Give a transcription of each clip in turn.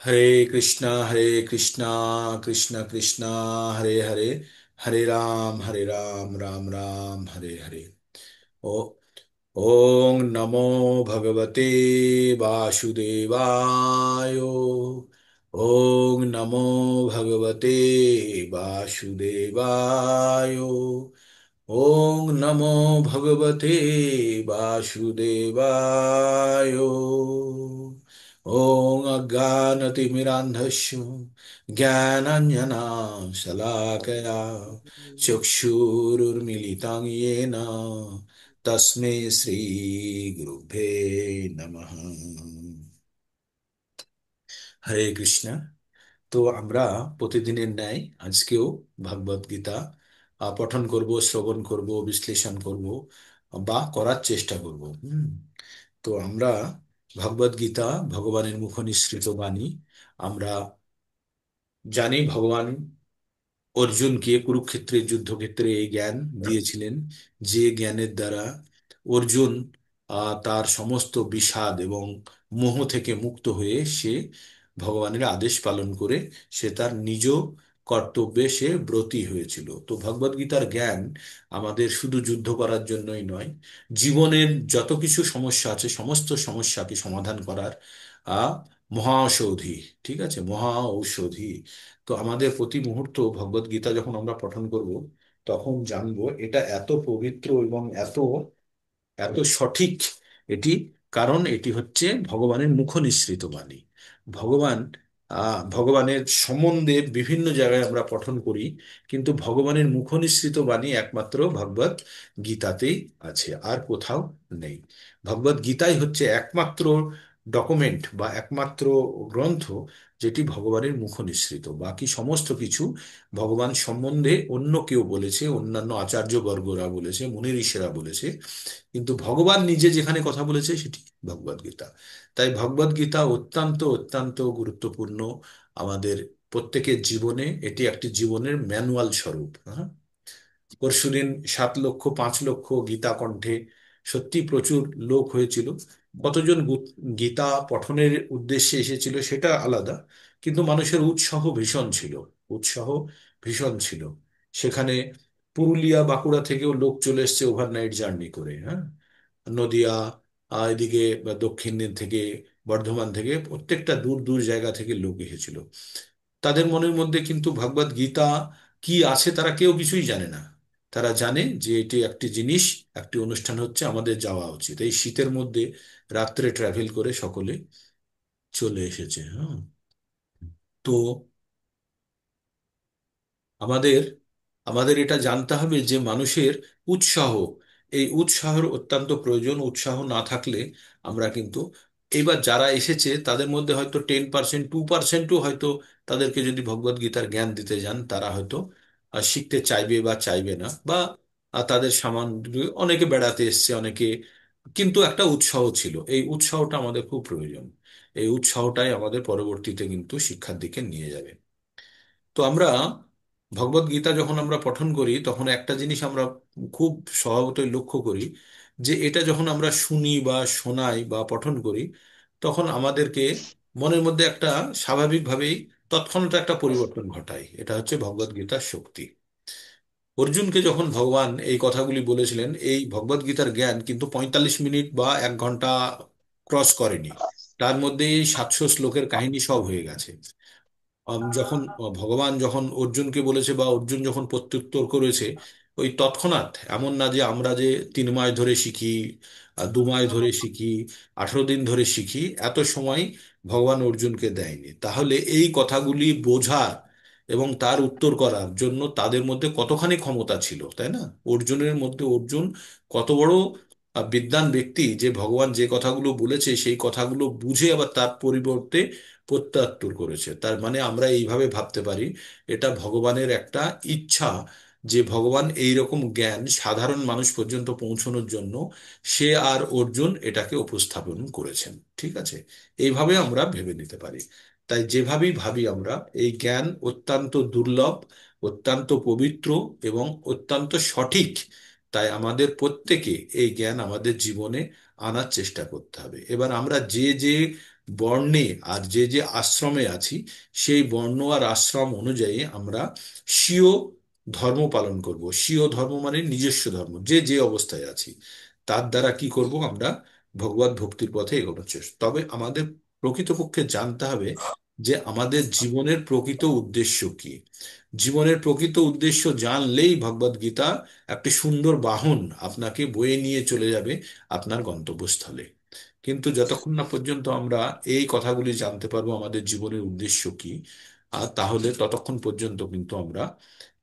हरे कृष्णा कृष्ण कृष्णा हरे हरे, हरे राम राम राम हरे हरे। ओ ओम नमो भगवते वासुदेवाय। ओम नमो भगवते वासुदेवाय। ओम नमो भगवते वासुदेवाय। ओम अज्ञानतिमिरान्धस्य ज्ञानाञ्जनशलाकया चक्षुरुन्मीलितं येन तस्मै श्रीगुरुभ्ये नमः। হরে কৃষ্ণ। তো আমরা প্রতিদিনের ন্যায় আজকেও ভগবদ গীতা পঠন করব, শ্রবণ করব, বিশ্লেষণ করব বা করার চেষ্টা করব। তো আমরা ভগবদ গীতা ভগবানের মুখ নিঃসৃত বাণী। আমরা জানি ভগবান অর্জুনকে কুরুক্ষেত্রের যুদ্ধক্ষেত্রে এই জ্ঞান দিয়েছিলেন, যে জ্ঞানের দ্বারা অর্জুন তার সমস্ত বিষাদ এবং মোহ থেকে মুক্ত হয়ে সে ভগবানের আদেশ পালন করে সে তার নিজ কর্তব্যে সে ব্রতী হয়েছিল। তো ভগবদ গীতার জ্ঞান আমাদের শুধু যুদ্ধ করার জন্যই নয়, জীবনের যত কিছু সমস্যা আছে সমস্ত সমস্যাকে সমাধান করার আহ মহা ঔষধি। ঠিক আছে, মহা ঔষধি। তো আমাদের প্রতি মুহূর্ত ভগবদ গীতা যখন আমরা পঠন করব তখন জানবো এটা এত পবিত্র এবং এত এত সঠিক। এটি কারণ এটি হচ্ছে ভগবানের মুখ নিঃসৃত বাণী। ভগবান ভগবানের সম্বন্ধে বিভিন্ন জায়গায় আমরা পঠন করি, কিন্তু ভগবানের মুখ নিঃসৃত বাণী একমাত্র ভগবত গীতাতেই আছে, আর কোথাও নেই। ভগবত গীতাই হচ্ছে একমাত্র ডকুমেন্ট বা একমাত্র গ্রন্থ যেটি ভগবানের মুখ নিঃসৃত। বাকি সমস্ত কিছু ভগবান সম্বন্ধে অন্য কেউ বলেছে, অন্যান্য আচার্যবর্গরা বলেছে, মুনি ঋষিরা বলেছে, কিন্তু ভগবান নিজে যেখানে কথা বলেছে সেটি ভগবদ গীতা। তাই ভগবদ গীতা অত্যন্ত অত্যন্ত গুরুত্বপূর্ণ আমাদের প্রত্যেকের জীবনে। এটি একটি জীবনের ম্যানুয়াল স্বরূপ। হ্যাঁ, পরশুদিন 7 লক্ষ 5 লক্ষ গীতা কণ্ঠে সত্যি প্রচুর লোক হয়েছিল। কতজন গীতা পঠনের উদ্দেশ্যে এসেছিল সেটা আলাদা, কিন্তু মানুষের উৎসাহ ভীষণ ছিল। উৎসাহ ভীষণ ছিল সেখানে। পুরুলিয়া বাঁকুড়া থেকেও লোক চলে এসেছে ওভারনাইট জার্নি করে। হ্যাঁ, নদিয়া, এদিকে বা দক্ষিণ দিন থেকে, বর্ধমান থেকে, প্রত্যেকটা দূর দূর জায়গা থেকে লোক এসেছিল। তাদের মনের মধ্যে কিন্তু ভগবদ গীতা কি আছে তারা কেউ কিছুই জানে না। তারা জানে যে এটি একটি জিনিস, একটি অনুষ্ঠান হচ্ছে, আমাদের যাওয়া উচিত। এই শীতের মধ্যে রাত্রে ট্রাভেল করে সকলে চলে এসেছে। হ্যাঁ, তো আমাদের আমাদের এটা জানতে হবে যে মানুষের উৎসাহ, এই উৎসাহের অত্যন্ত প্রয়োজন। উৎসাহ না থাকলে আমরা কিন্তু, এবার যারা এসেছে তাদের মধ্যে হয়তো 10% 2%ও হয়তো তাদেরকে যদি ভগবদ গীতার জ্ঞান দিতে যান তারা হয়তো শিখতে চাইবে বা চাইবে না, বা তাদের সামান্য, অনেকে বেড়াতে এসছে অনেকে, কিন্তু একটা উৎসাহ ছিল। এই উৎসাহটা আমাদের খুব প্রয়োজন। এই উৎসাহটাই আমাদের পরবর্তীতে কিন্তু শিক্ষার দিকে নিয়ে যাবে। তো আমরা ভগবদ গীতা যখন আমরা পঠন করি তখন একটা জিনিস আমরা খুব স্বভাবতই লক্ষ্য করি, যে এটা যখন আমরা শুনি বা শোনাই বা পঠন করি তখন আমাদেরকে মনের মধ্যে একটা স্বাভাবিকভাবেই তৎক্ষণাৎ একটা পরিবর্তন ঘটায়। এটা হচ্ছে ভগবদ গীতার শক্তি। অর্জুনকে যখন ভগবান এই কথাগুলি বলেছিলেন, এই ভগবদ গীতার জ্ঞান কিন্তু 45 মিনিট বা 1 ঘন্টা ক্রস করেনি। তার মধ্যে এই 700 শ্লোকের কাহিনী সব হয়ে গেছে। যখন ভগবান যখন অর্জুনকে বলেছে বা অর্জুন যখন প্রত্যুত্তর করেছে, ওই তৎক্ষণাৎ, এমন না যে আমরা যে 3 মাস ধরে শিখি, 2 মাস ধরে শিখি, 18 দিন ধরে শিখি, এত সময় ভগবান অর্জুনকে দেয়নি। তাহলে এই কথাগুলি বোঝার এবং তার উত্তর করার জন্য তাদের মধ্যে কতখানি ক্ষমতা ছিল, তাই না? অর্জুনের মধ্যে, অর্জুন কত বড় বিদ্বান ব্যক্তি, যে ভগবান যে কথাগুলো বলেছে সেই কথাগুলো বুঝে আবার তার পরিবর্তে প্রত্যাত্তর করেছে। তার মানে আমরা এইভাবে ভাবতে পারি এটা ভগবানের একটা ইচ্ছা, যে ভগবান এই রকম জ্ঞান সাধারণ মানুষ পর্যন্ত পৌঁছানোর জন্য সে আর অর্জুন এটাকে উপস্থাপন করেছেন। ঠিক আছে, এইভাবে আমরা ভেবে নিতে পারি। তাই যেভাবেই ভাবি আমরা, এই জ্ঞান অত্যন্ত দুর্লভ, অত্যন্ত পবিত্র এবং অত্যন্ত সঠিক। তাই আমাদের প্রত্যেকে এই জ্ঞান আমাদের জীবনে আনার চেষ্টা করতে হবে। এবার আমরা যে যে বর্ণে আর যে যে আশ্রমে আছি সেই বর্ণ আর আশ্রম অনুযায়ী আমরা স্বীয় ধর্ম পালন করব। স্বীয় ধর্ম মানে নিজস্ব ধর্ম, যে যে অবস্থায় আছি তার দ্বারা কি করব আমরা, ভগবত ভক্তির পথে এগোনোর চেষ্টা। তবে আমাদের প্রকৃতপক্ষে জানতে হবে যে আমাদের জীবনের প্রকৃত উদ্দেশ্য কি। জীবনের প্রকৃত উদ্দেশ্য জানলেই ভগবত গীতা একটি সুন্দর বাহন আপনাকে বয়ে নিয়ে চলে যাবে আপনার গন্তব্যস্থলে। কিন্তু যতক্ষণ না পর্যন্ত আমরা এই কথাগুলি জানতে পারবো আমাদের জীবনের উদ্দেশ্য কি, আর তাহলে ততক্ষণ পর্যন্ত কিন্তু আমরা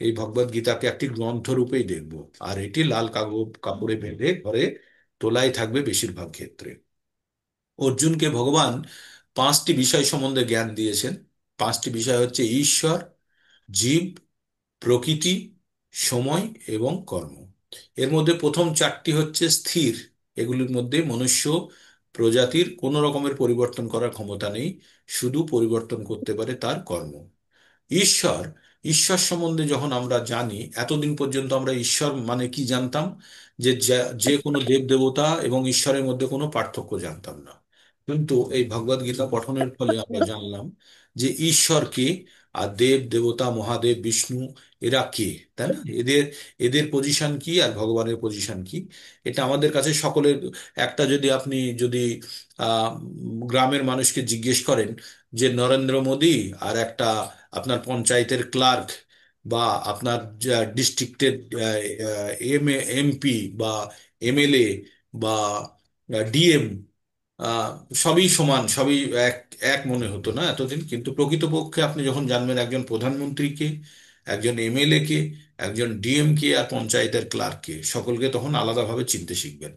এই ভগবত গীতাকে একটি গ্রন্থ রূপেই দেখব। আর এটি লাল কাগজ কাপড়ে বেঁধে ঘরে তোলাই থাকবে বেশিরভাগ ক্ষেত্রে। অর্জুনকে ভগবান পাঁচটি বিষয় সম্বন্ধে জ্ঞান দিয়েছেন। পাঁচটি বিষয় হচ্ছে ঈশ্বর, জীব, প্রকৃতি, সময় এবং কর্ম। এর মধ্যে প্রথম চারটি হচ্ছে স্থির। এগুলির মধ্যে মনুষ্য প্রজাতির কোনো রকমের পরিবর্তন করার ক্ষমতা নেই, শুধু পরিবর্তন করতে পারে তার কর্ম। ঈশ্বর, ঈশ্বর সম্বন্ধে যখন আমরা জানি, এতদিন পর্যন্ত আমরা ঈশ্বর মানে কি জানতাম, যে যে কোনো দেব দেবতা এবং ঈশ্বরের মধ্যে কোনো পার্থক্য জানতাম না। কিন্তু এই ভগবদ গীতা পঠনের ফলে আমরা জানলাম যে ঈশ্বর কে, আর দেব দেবতা মহাদেব বিষ্ণু এরা কে, তাই না? এদের এদের পজিশন কি আর ভগবানের পজিশন কি, এটা আমাদের কাছে সকলের। একটা যদি আপনি যদি আহ গ্রামের মানুষকে জিজ্ঞেস করেন যে নরেন্দ্র মোদী আর একটা আপনার পঞ্চায়েতের ক্লার্ক, বা আপনার ডিস্ট্রিক্টের এমপি বা এমএলএ বা ডিএম, আহ, সবই সমান, সবই এক এক মনে হতো না এতদিন। কিন্তু প্রকৃতপক্ষে আপনি যখন জানবেন একজন প্রধানমন্ত্রীকে, একজন এমএলএ কে, একজন ডিএম কে আর পঞ্চায়েতের ক্লার্ক কে, সকলকে তখন আলাদাভাবে চিনতে শিখবেন।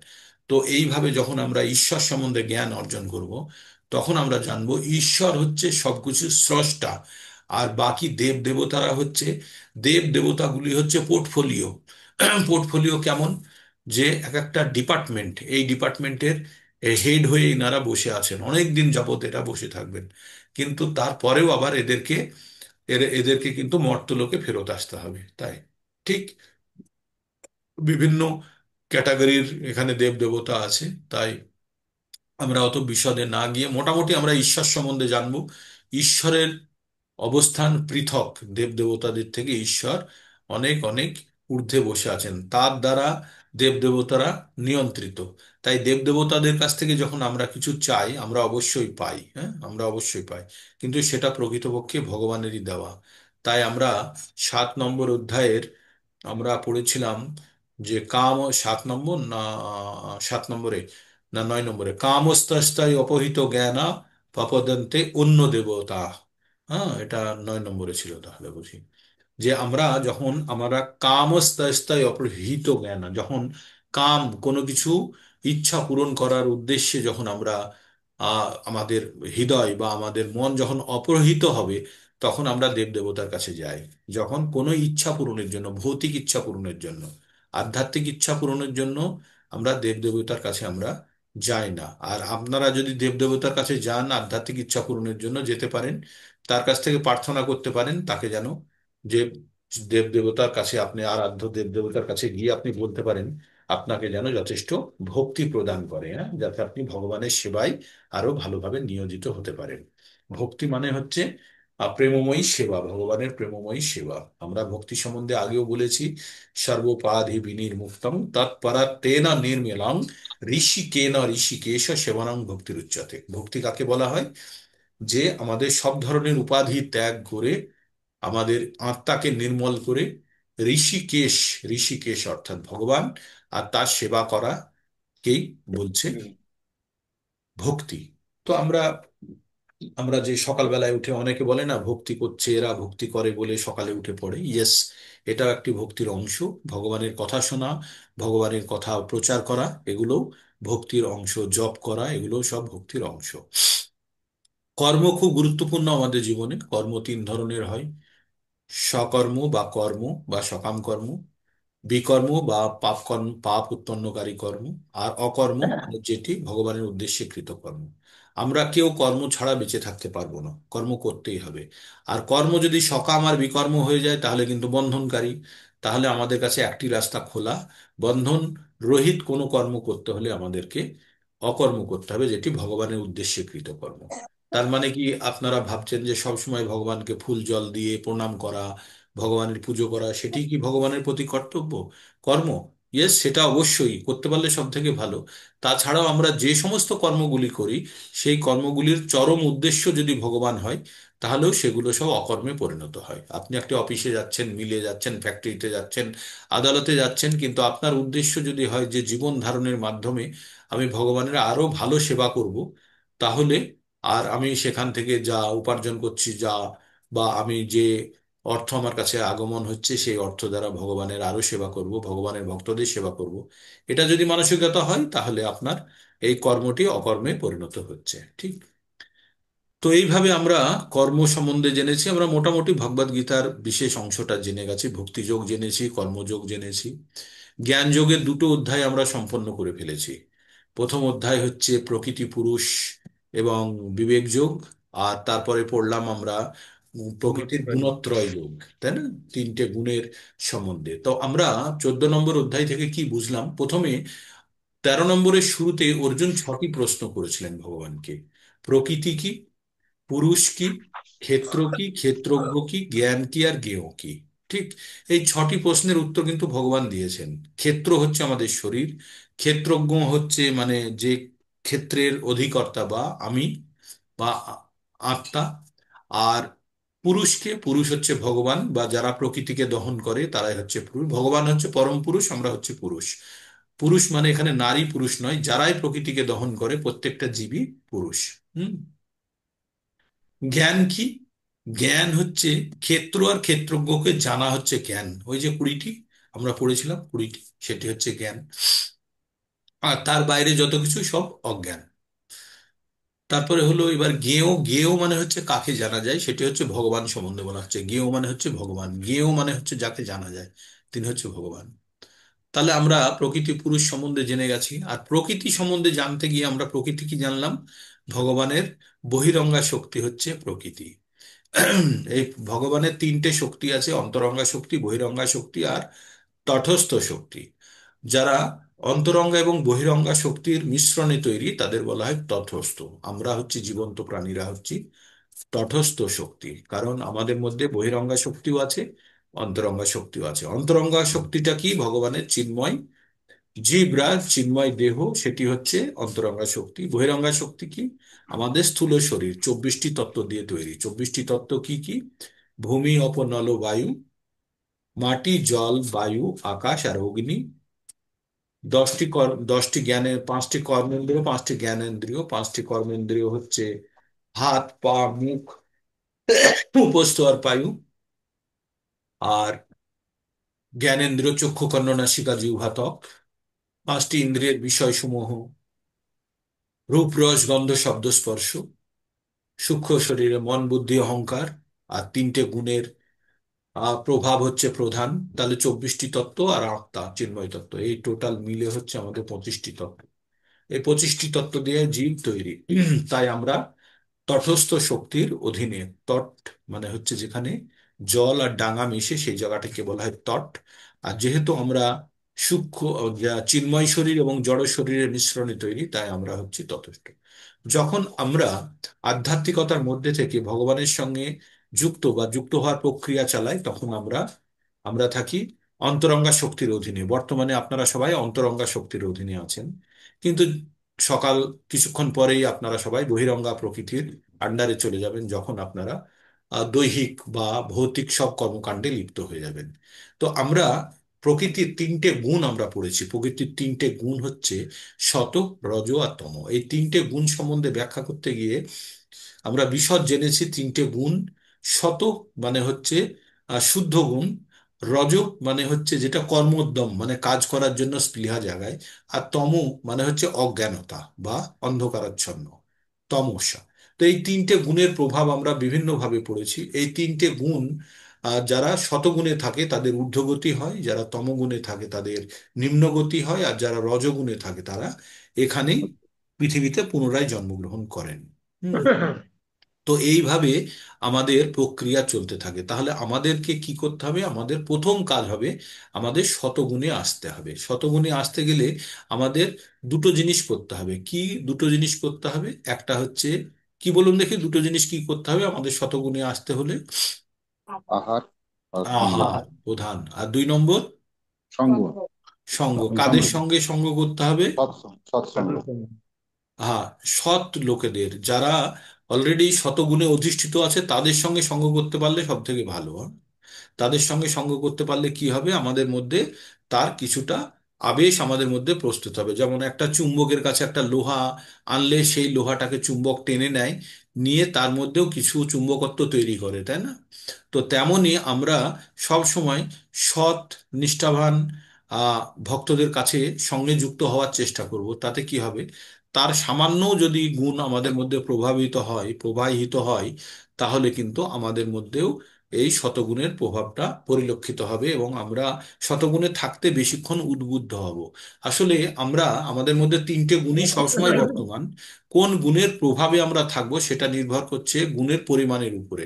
তো এইভাবে যখন আমরা ঈশ্বর সম্বন্ধে জ্ঞান অর্জন করব, তখন আমরা জানবো ঈশ্বর হচ্ছে সবকিছুর স্রষ্টা। আর বাকি দেব দেবতারা হচ্ছে, দেব দেবতাগুলি হচ্ছে পোর্টফোলিও। পোর্টফোলিও কেমন, যে এক একটা ডিপার্টমেন্ট, এই ডিপার্টমেন্টের হেড হয়ে এনারা বসে আছেন, অনেক দিন যাবত এরা বসে থাকবেন। কিন্তু তারপরেও আবার এদেরকে কিন্তু মর্তলোকে ফেরত আসতে হবে, তাই ঠিক বিভিন্ন ক্যাটাগরির এখানে দেব দেবতা আছে। তাই আমরা অত বিশদে না গিয়ে মোটামুটি আমরা ঈশ্বর সম্বন্ধে জানবো। ঈশ্বরের অবস্থান পৃথক, দেব দেবতাদের থেকে ঈশ্বর অনেক অনেক ঊর্ধ্বে বসে আছেন, তার দ্বারা দেব দেবতারা নিয়ন্ত্রিত। তাই দেব দেবতাদের কাছ থেকে যখন আমরা কিছু চাই আমরা অবশ্যই পাই, হ্যাঁ আমরা অবশ্যই পাই, কিন্তু সেটা প্রকৃতপক্ষে ভগবানেরই দেওয়া। তাই আমরা 7 নম্বর অধ্যায়ের আমরা পড়েছিলাম যে কাম, 7 নম্বর না 7 নম্বরে না 9 নম্বরে, কামস্তস্তায় অপহৃত জ্ঞানা প্রপদ্যন্তে অন্য দেবতা। হ্যাঁ, এটা 9 নম্বরে ছিল তাহলে বুঝি। যে আমরা যখন আমরা কামস্তায় অপহৃত জ্ঞান, যখন কাম কোনো কিছু ইচ্ছা পূরণ করার উদ্দেশ্যে যখন আমরা আমাদের হৃদয় বা আমাদের মন যখন অপহৃত হবে, তখন আমরা দেব দেবতার কাছে যাই। যখন কোনো ইচ্ছা পূরণের জন্য, ভৌতিক ইচ্ছা পূরণের জন্য, আধ্যাত্মিক ইচ্ছা পূরণের জন্য আমরা দেব দেবতার কাছে আমরা যাই না। আর আপনারা যদি দেব দেবতার কাছে যান আধ্যাত্মিক ইচ্ছা পূরণের জন্য, যেতে পারেন, তার কাছ থেকে প্রার্থনা করতে পারেন তাকে যেন, যে দেব দেবতার কাছে আপনি আরাধ্য দেব দেবতার কাছে গিয়ে আপনি বলতে পারেন আপনাকে যেন যথেষ্ট ভক্তি প্রদান করে, হ্যাঁ, যাতে আপনি ভগবানের সেবায় আরো ভালোভাবে নিয়োজিত হতে পারেন। ভক্তি মানে হচ্ছে প্রেমময়ী সেবা, ভগবানের প্রেমময়ী সেবা। আমরা ভক্তি সম্বন্ধে আগেও বলেছি, সর্বোপাধি বিনির্মুক্তং তৎপরার্থেন নির্মলং ঋষিকেন ঋষিকেশ সেবনং ভক্তির উচ্চতে। ভক্তি কাকে বলা হয়, যে আমাদের সব ধরনের উপাধি ত্যাগ করে আমাদের আত্মাকে নির্মল করে ঋষিকেশ, ঋষিকেশ অর্থাৎ ভগবান আর তার সেবা করাকেই বলছে ভক্তি। তো আমরা আমরা যে সকালবেলায় উঠে অনেকে বলে না ভক্তি করছে, এরা ভক্তি করে বলে সকালে উঠে পড়ে, ইয়েস, এটাও একটি ভক্তির অংশ। ভগবানের কথা শোনা, ভগবানের কথা প্রচার করা, এগুলো ভক্তির অংশ। জপ করা, এগুলো সব ভক্তির অংশ। কর্ম খুব গুরুত্বপূর্ণ আমাদের জীবনে। কর্ম 3 ধরনের হয়: সকর্ম বা কর্ম বা সকাম কর্ম, বিকর্ম বা পাপ কর্ম, পাপ উৎপন্নকারী কর্ম, আর অকর্ম মানে যেটি ভগবানের উদ্দেশ্যে কৃত কর্ম। আমরা কেউ কর্ম ছাড়া বেঁচে থাকতে পারবো না, কর্ম করতেই হবে। আর কর্ম যদি সকাম আর বিকর্ম হয়ে যায় তাহলে কিন্তু বন্ধনকারী। তাহলে আমাদের কাছে একটি রাস্তা খোলা, বন্ধন রহিত কোনো কর্ম করতে হলে আমাদেরকে অকর্ম করতে হবে, যেটি ভগবানের উদ্দেশ্যে কৃত কর্ম। তার মানে কি আপনারা ভাবছেন যে সব সময় ভগবানকে ফুল জল দিয়ে প্রণাম করা, ভগবানের পুজো করা, সেটি কি ভগবানের প্রতি কর্তব্য কর্ম? ইয়েস, সেটা অবশ্যই করতে পারলে সব থেকে ভালো। তাছাড়াও আমরা যে সমস্ত কর্মগুলি করি, সেই কর্মগুলির চরম উদ্দেশ্য যদি ভগবান হয়, তাহলেও সেগুলো সব অকর্মে পরিণত হয়। আপনি একটা অফিসে যাচ্ছেন, মিলে যাচ্ছেন, ফ্যাক্টরিতে যাচ্ছেন, আদালতে যাচ্ছেন, কিন্তু আপনার উদ্দেশ্য যদি হয় যে জীবন ধারণের মাধ্যমে আমি ভগবানের আরো ভালো সেবা করব, তাহলে আর আমি সেখান থেকে যা উপার্জন করছি, যা বা আমি যে অর্থ আমার কাছে আগমন হচ্ছে, সেই অর্থ দ্বারা ভগবানের আরো সেবা করব, ভগবানের ভক্তদের সেবা করব, এটা যদি মানসিকতা হয়, তাহলে আপনার এই কর্মটি অকর্মে পরিণত হচ্ছে। ঠিক। তো এইভাবে আমরা কর্ম সম্বন্ধে জেনেছি। আমরা মোটামুটি ভগবদ গীতার বিশেষ অংশটা জেনে গেছি, ভক্তিযোগ জেনেছি, কর্মযোগ জেনেছি। জ্ঞান যোগের দুটো অধ্যায় আমরা সম্পন্ন করে ফেলেছি। প্রথম অধ্যায় হচ্ছে প্রকৃতি পুরুষ এবং বিবেক যোগ। আর তারপরে পড়লাম আমরা প্রকৃতির গুণত্রয়। গুণত্রয় যোগ, তাই না? তিনটে গুণের সম্বন্ধে। তো আমরা 14 নম্বর অধ্যায় থেকে কি বুঝলাম? প্রথমে 13 নম্বরের শুরুতে অর্জুন 6টি প্রশ্ন করেছিলেন ভগবানকে। প্রকৃতি কি, পুরুষ কি, ক্ষেত্র কি, ক্ষেত্রজ্ঞ কি, জ্ঞান কি, আর জ্ঞেয় কি। ঠিক। এই 6টি প্রশ্নের উত্তর কিন্তু ভগবান দিয়েছেন। ক্ষেত্র হচ্ছে আমাদের শরীর, ক্ষেত্রজ্ঞ হচ্ছে মানে যে ক্ষেত্রের অধিকর্তা বা আমি বা আত্মা। আর পুরুষকে, পুরুষ হচ্ছে ভগবান বা যারা প্রকৃতিকে দহন করে তারাই হচ্ছে পুরুষ। ভগবান হচ্ছে পরম পুরুষ, আমরা হচ্ছে পুরুষ। পুরুষ মানে এখানে নারী পুরুষ নয়, যারাই প্রকৃতিকে দহন করে প্রত্যেকটা জীবই পুরুষ। হুম। জ্ঞান কি? জ্ঞান হচ্ছে ক্ষেত্র আর ক্ষেত্রজ্ঞকে জানা হচ্ছে জ্ঞান। ওই যে 20টি আমরা পড়েছিলাম, 20টি, সেটি হচ্ছে জ্ঞান। আর তার বাইরে যত কিছু সব অজ্ঞান। তারপরে হলো এবার জ্ঞেয়। জ্ঞেয় মানে হচ্ছে কাকে জানা যায়, সেটি হচ্ছে ভগবান সম্বন্ধে বলা হচ্ছে। জ্ঞেয় মানে হচ্ছে ভগবান, জ্ঞেয় মানে হচ্ছে যাকে জানা যায়, তিনি হচ্ছে ভগবান। তাহলে আমরা প্রকৃতি পুরুষ সম্বন্ধে জেনে গেছি। আর প্রকৃতি সম্বন্ধে জানতে গিয়ে আমরা প্রকৃতি কি জানলাম? ভগবানের বহিরঙ্গা শক্তি হচ্ছে প্রকৃতি। এই ভগবানের তিনটে শক্তি আছে: অন্তরঙ্গা শক্তি, বহিরঙ্গা শক্তি আর তটস্থ শক্তি। যারা অন্তরঙ্গা এবং বহিরঙ্গা শক্তির মিশ্রণে তৈরি, তাদের বলা হয় তটস্থ। আমরা হচ্ছি জীবন্ত প্রাণীরা হচ্ছি তটস্থ শক্তি, কারণ আমাদের মধ্যে বহিরঙ্গা শক্তিও আছে, অন্তরঙ্গা শক্তিও আছে। অন্তরঙ্গা শক্তিটা কি? ভগবানের চিন্ময় জীবরা, চিন্ময় দেহ, সেটি হচ্ছে অন্তরঙ্গা শক্তি। বহিরঙ্গা শক্তি কি? আমাদের স্থূল শরীর 24টি তত্ত্ব দিয়ে তৈরি। 24টি তত্ত্ব কি কি? ভূমি, অপ, নল, বায়ু, মাটি, জল, বায়ু, আকাশ আর অগ্নি। 10টি জ্ঞানের, 5টি কর্মেন্দ্রিয়, 5টি জ্ঞানেন্দ্রিয়। 5টি কর্মেন্দ্রিয় হচ্ছে হাত, পা, মুখ, উপস্থ আর পায়ু। আর জ্ঞানেন্দ্রিয় চক্ষু, কর্ণ, নাসিকা, জিহ্বা, ত্বক। 5টি ইন্দ্রিয়ের বিষয়সমূহ রূপ, রস, গন্ধ, শব্দ, স্পর্শ। সূক্ষ্ম শরীরে মন, বুদ্ধি, অহংকার। আর 3টে গুণের প্রভাব হচ্ছে প্রধান। তাহলে 24টি তত্ত্ব আর আত্মা চিন্ময় তত্ত্ব, এই টোটাল মিলে হচ্ছে আমাদের 25টি তত্ত্ব। এই 25টি তত্ত্ব দিয়ে জীব তৈরি। তাই আমরা তটস্থ শক্তির অধীনে। তট মানে হচ্ছে যেখানে জল আর ডাঙা মিশে, সেই জায়গাটাকে বলা হয় তট। আর যেহেতু আমরা সূক্ষ্ম চিন্ময় শরীর এবং জড় শরীরের মিশ্রণে তৈরি, তাই আমরা হচ্ছে তটস্থ। যখন আমরা আধ্যাত্মিকতার মধ্যে থেকে ভগবানের সঙ্গে যুক্ত বা যুক্ত হওয়ার প্রক্রিয়া চালাই, তখন আমরা আমরা থাকি অন্তরঙ্গা শক্তির অধীনে। বর্তমানে আপনারা সবাই অন্তরঙ্গা শক্তির অধীনে আছেন, কিন্তু সকাল কিছুক্ষণ পরেই আপনারা সবাই বহিরঙ্গা প্রকৃতির আন্ডারে চলে যাবেন, যখন আপনারা দৈহিক বা ভৌতিক সব কর্মকাণ্ডে লিপ্ত হয়ে যাবেন। তো আমরা প্রকৃতির 3টে গুণ আমরা পড়েছি। প্রকৃতির 3টে গুণ হচ্ছে সত, রজ আর তম। এই 3টে গুণ সম্বন্ধে ব্যাখ্যা করতে গিয়ে আমরা বিশদ জেনেছি 3টে গুণ। সত মানে হচ্ছে শুদ্ধ গুণ। রজ মানে হচ্ছে যেটা কর্মোদ্যম, মানে কাজ করার জন্য স্পৃহা জাগায়। আর তম মানে হচ্ছে অজ্ঞানতা বা অন্ধকারাচ্ছন্ন, তমসা। তো এই 3টে গুণের প্রভাব আমরা বিভিন্নভাবে পড়েছি। এই 3টে গুণ যারা শতগুণে থাকে তাদের ঊর্ধ্বগতি হয়, যারা তমগুণে থাকে তাদের নিম্নগতি হয়, আর যারা রজগুণে থাকে তারা এখানেই পৃথিবীতে পুনরায় জন্মগ্রহণ করেন। হুম। তো এইভাবে আমাদের প্রক্রিয়া চলতে থাকে। তাহলে আমাদেরকে কি করতে হবে? আমাদের প্রথম কাজ হবে আমাদের শতগুণে আসতে হবে। শতগুণে আসতে গেলে আমাদের দুটো জিনিস করতে হবে। কি দুটো জিনিস করতে হবে? একটা হচ্ছে, কি বলুন দেখি, দুটো জিনিস কি করতে হবে আমাদের শতগুণে আসতে হলে? আহার আর সঙ্গ। আহার প্রধান, আর 2 নম্বর সঙ্গ। সঙ্গ। সঙ্গ। কাদের সঙ্গে সঙ্গ করতে হবে? সৎসঙ্গ। হ্যাঁ, সৎ লোকেদের, যারা অলরেডি শতগুণে অধিষ্ঠিত আছে তাদের সঙ্গে সঙ্গ করতে পারলে সব থেকে ভালো। হ্যাঁ? তাদের সঙ্গে সঙ্গ করতে পারলে কি হবে? আমাদের মধ্যে তার কিছুটা আবেশ আমাদের মধ্যে প্রস্তুত হবে। যেমন একটা চুম্বকের কাছে একটা লোহা আনলে সেই লোহাটাকে চুম্বক টেনে নেয়, নিয়ে তার মধ্যেও কিছু চুম্বকত্ব তৈরি করে, তাই না? তো তেমনি আমরা সব সময় সৎ, নিষ্ঠাবান ভক্তদের কাছে সঙ্গে যুক্ত হওয়ার চেষ্টা করব। তাতে কি হবে? তার সামান্য যদি গুণ আমাদের মধ্যে প্রবাহিত হয়, তাহলে কিন্তু আমাদের মধ্যেও এই শতগুণের প্রভাবটা পরিলক্ষিত হবে এবং আমরা শতগুণে থাকতে বেশিক্ষণ উদ্বুদ্ধ হব। আসলে আমরা, আমাদের মধ্যে 3টে গুণই সবসময় বর্তমান। কোন গুণের প্রভাবে আমরা থাকবো সেটা নির্ভর করছে গুণের পরিমাণের উপরে।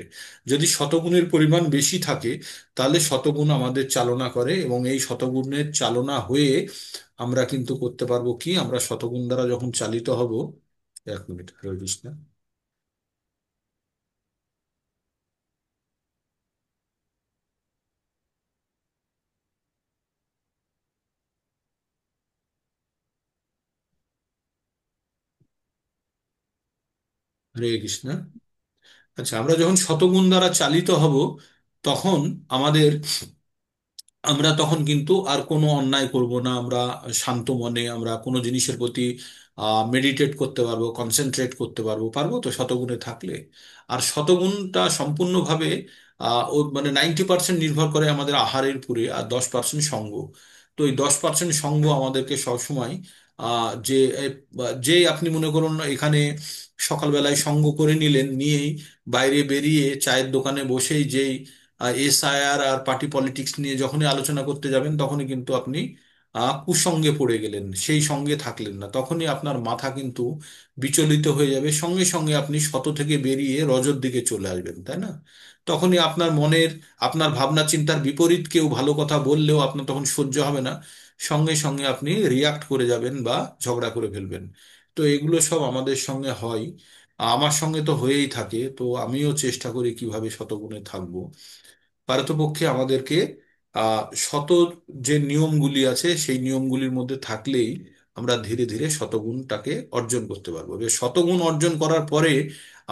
যদি শতগুণের পরিমাণ বেশি থাকে, তাহলে শতগুণ আমাদের চালনা করে, এবং এই শতগুণের চালনা হয়ে আমরা কিন্তু করতে পারবো কি, আমরা শতগুণ দ্বারা যখন চালিত হব। 1 মিনিট, হরে কৃষ্ণ। হরে কৃষ্ণ। আচ্ছা, আমরা যখন শতগুণ দ্বারা চালিত হব, তখন আমাদের, আমরা তখন কিন্তু আর কোনো অন্যায় করব না। আমরা শান্ত মনে আমরা কোনো জিনিসের প্রতি মেডিটেট করতে পারবো, কনসেন্ট্রেট করতে পারবো। পারবো তো শতগুণে থাকলে? আর শতগুণটা সম্পূর্ণভাবে ও মানে 90% নির্ভর করে আমাদের আহারের উপরে, আর 10% সঙ্গ। তো এই 10% সঙ্গ আমাদেরকে সবসময় যে আপনি মনে করুন এখানে সকালবেলায় সঙ্গ করে নিলেন, নিয়েই বাইরে বেরিয়ে চায়ের দোকানে বসেই যেই এসআইআর আর পার্টি পলিটিক্স নিয়ে যখনই আলোচনা করতে যাবেন, তখনই কিন্তু আপনি কুসঙ্গে পড়ে গেলেন, সেই সঙ্গে থাকলেন না। তখনই আপনার মাথা কিন্তু বিচলিত হয়ে যাবে, সঙ্গে সঙ্গে আপনি শত থেকে বেরিয়ে রজর দিকে চলে আসবেন, তাই না? তখনই আপনার মনের, আপনার ভাবনা চিন্তার বিপরীত কেউ ভালো কথা বললেও আপনার তখন সহ্য হবে না, সঙ্গে সঙ্গে আপনি রিয়াক্ট করে যাবেন বা ঝগড়া করে ফেলবেন। তো এগুলো সব আমাদের সঙ্গে হয়, আমার সঙ্গে তো হয়েই থাকে। তো আমিও চেষ্টা করি কিভাবে শতগুণে থাকবো। পারতপক্ষে আমাদেরকে শত যে নিয়মগুলি আছে সেই নিয়মগুলির মধ্যে থাকলেই আমরা ধীরে ধীরে শতগুণটাকে অর্জন করতে পারবো। এবার শতগুণ অর্জন করার পরে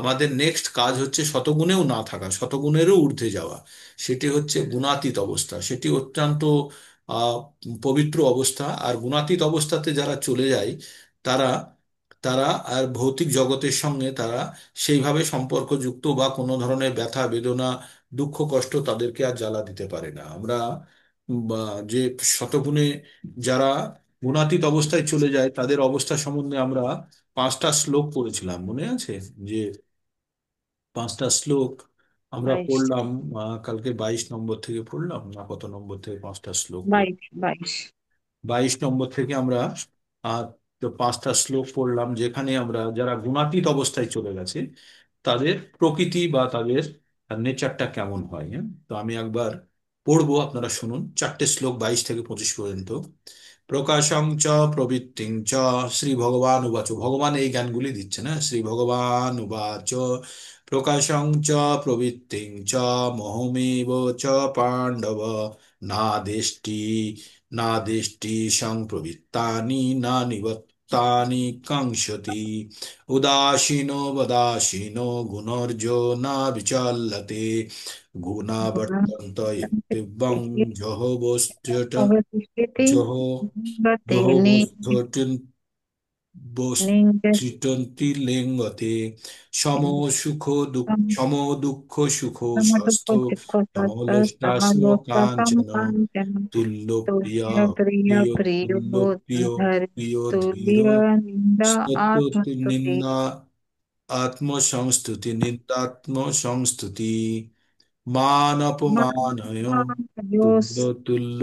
আমাদের নেক্সট কাজ হচ্ছে শতগুণেও না থাকা, শতগুণেরও ঊর্ধ্বে যাওয়া। সেটি হচ্ছে গুণাতীত অবস্থা। সেটি অত্যন্ত আহ পবিত্র অবস্থা। আর গুণাতীত অবস্থাতে যারা চলে যায়, তারা তারা আর ভৌতিক জগতের সঙ্গে তারা সেইভাবে সম্পর্কযুক্ত, বা কোনো ধরনের ব্যথা বেদনা, দুঃখ কষ্ট তাদেরকে আর জ্বালা দিতে পারে না। আমরা বা যে শতগুণে যারা গুণাতীত অবস্থায় চলে যায় তাদের অবস্থা সম্বন্ধে আমরা 5টা শ্লোক পড়েছিলাম, মনে আছে? যে 5টা শ্লোক আমরা 22। পড়লাম। কালকে 22 নম্বর থেকে পড়লাম, না কত নম্বর থেকে 5টা শ্লোক? 22। 22 নম্বর থেকে আমরা আহ, তো 5টা শ্লোক পড়লাম, যেখানে আমরা যারা গুণাতীত অবস্থায় চলে গেছে তাদের প্রকৃতি বা তাদের নেচারটা কেমন হয়। হ্যাঁ, তো আমি একবার পড়বো, আপনারা শুনুন। 4টে শ্লোক, 22 থেকে 25 পর্যন্ত। প্রকাশং চ প্রবৃত্তিং চ শ্রী ভগবান উবাচ। ভগবান এই জ্ঞানগুলি দিচ্ছে না। শ্রী ভগবান উবাচ, প্রকাশং চ প্রবৃত্তিং চ মোহমেব চ পাণ্ডব নাদেষ্টি নাদেষ্টি সংপ্রবৃত্তানি না নিবত্তানি কাঙ্ক্ষতি উদাসীনো বদাসীনো গুণর্জো না বিচলতে গুণা বর্তন্ত ইত্যেবং জহোবস্থিত অবশিষ্যতে জহ গতে বস্থিতন্তি লিঙ্গতে সম সুখ দুঃখ, সম দুঃখ সুখ সমদুঃখ স্বাস্থ্য দুঃখ সত্য সমলোষ্টাস্ম সমলোষ্টাকাম কাঞ্চন কাঞ্চন তুল্য প্রিয় তুল্য প্রিয় প্রিয় প্রিয় তুল্য প্রিয় ধর প্রিয় ধীর তুল্য নিন্দা সত্য আত্মস্তুতি নিন্দা আত্মসংস্তুতি নিন্দাত্ম সংস্তুতি মান অপমানয় তুল্য তুল্য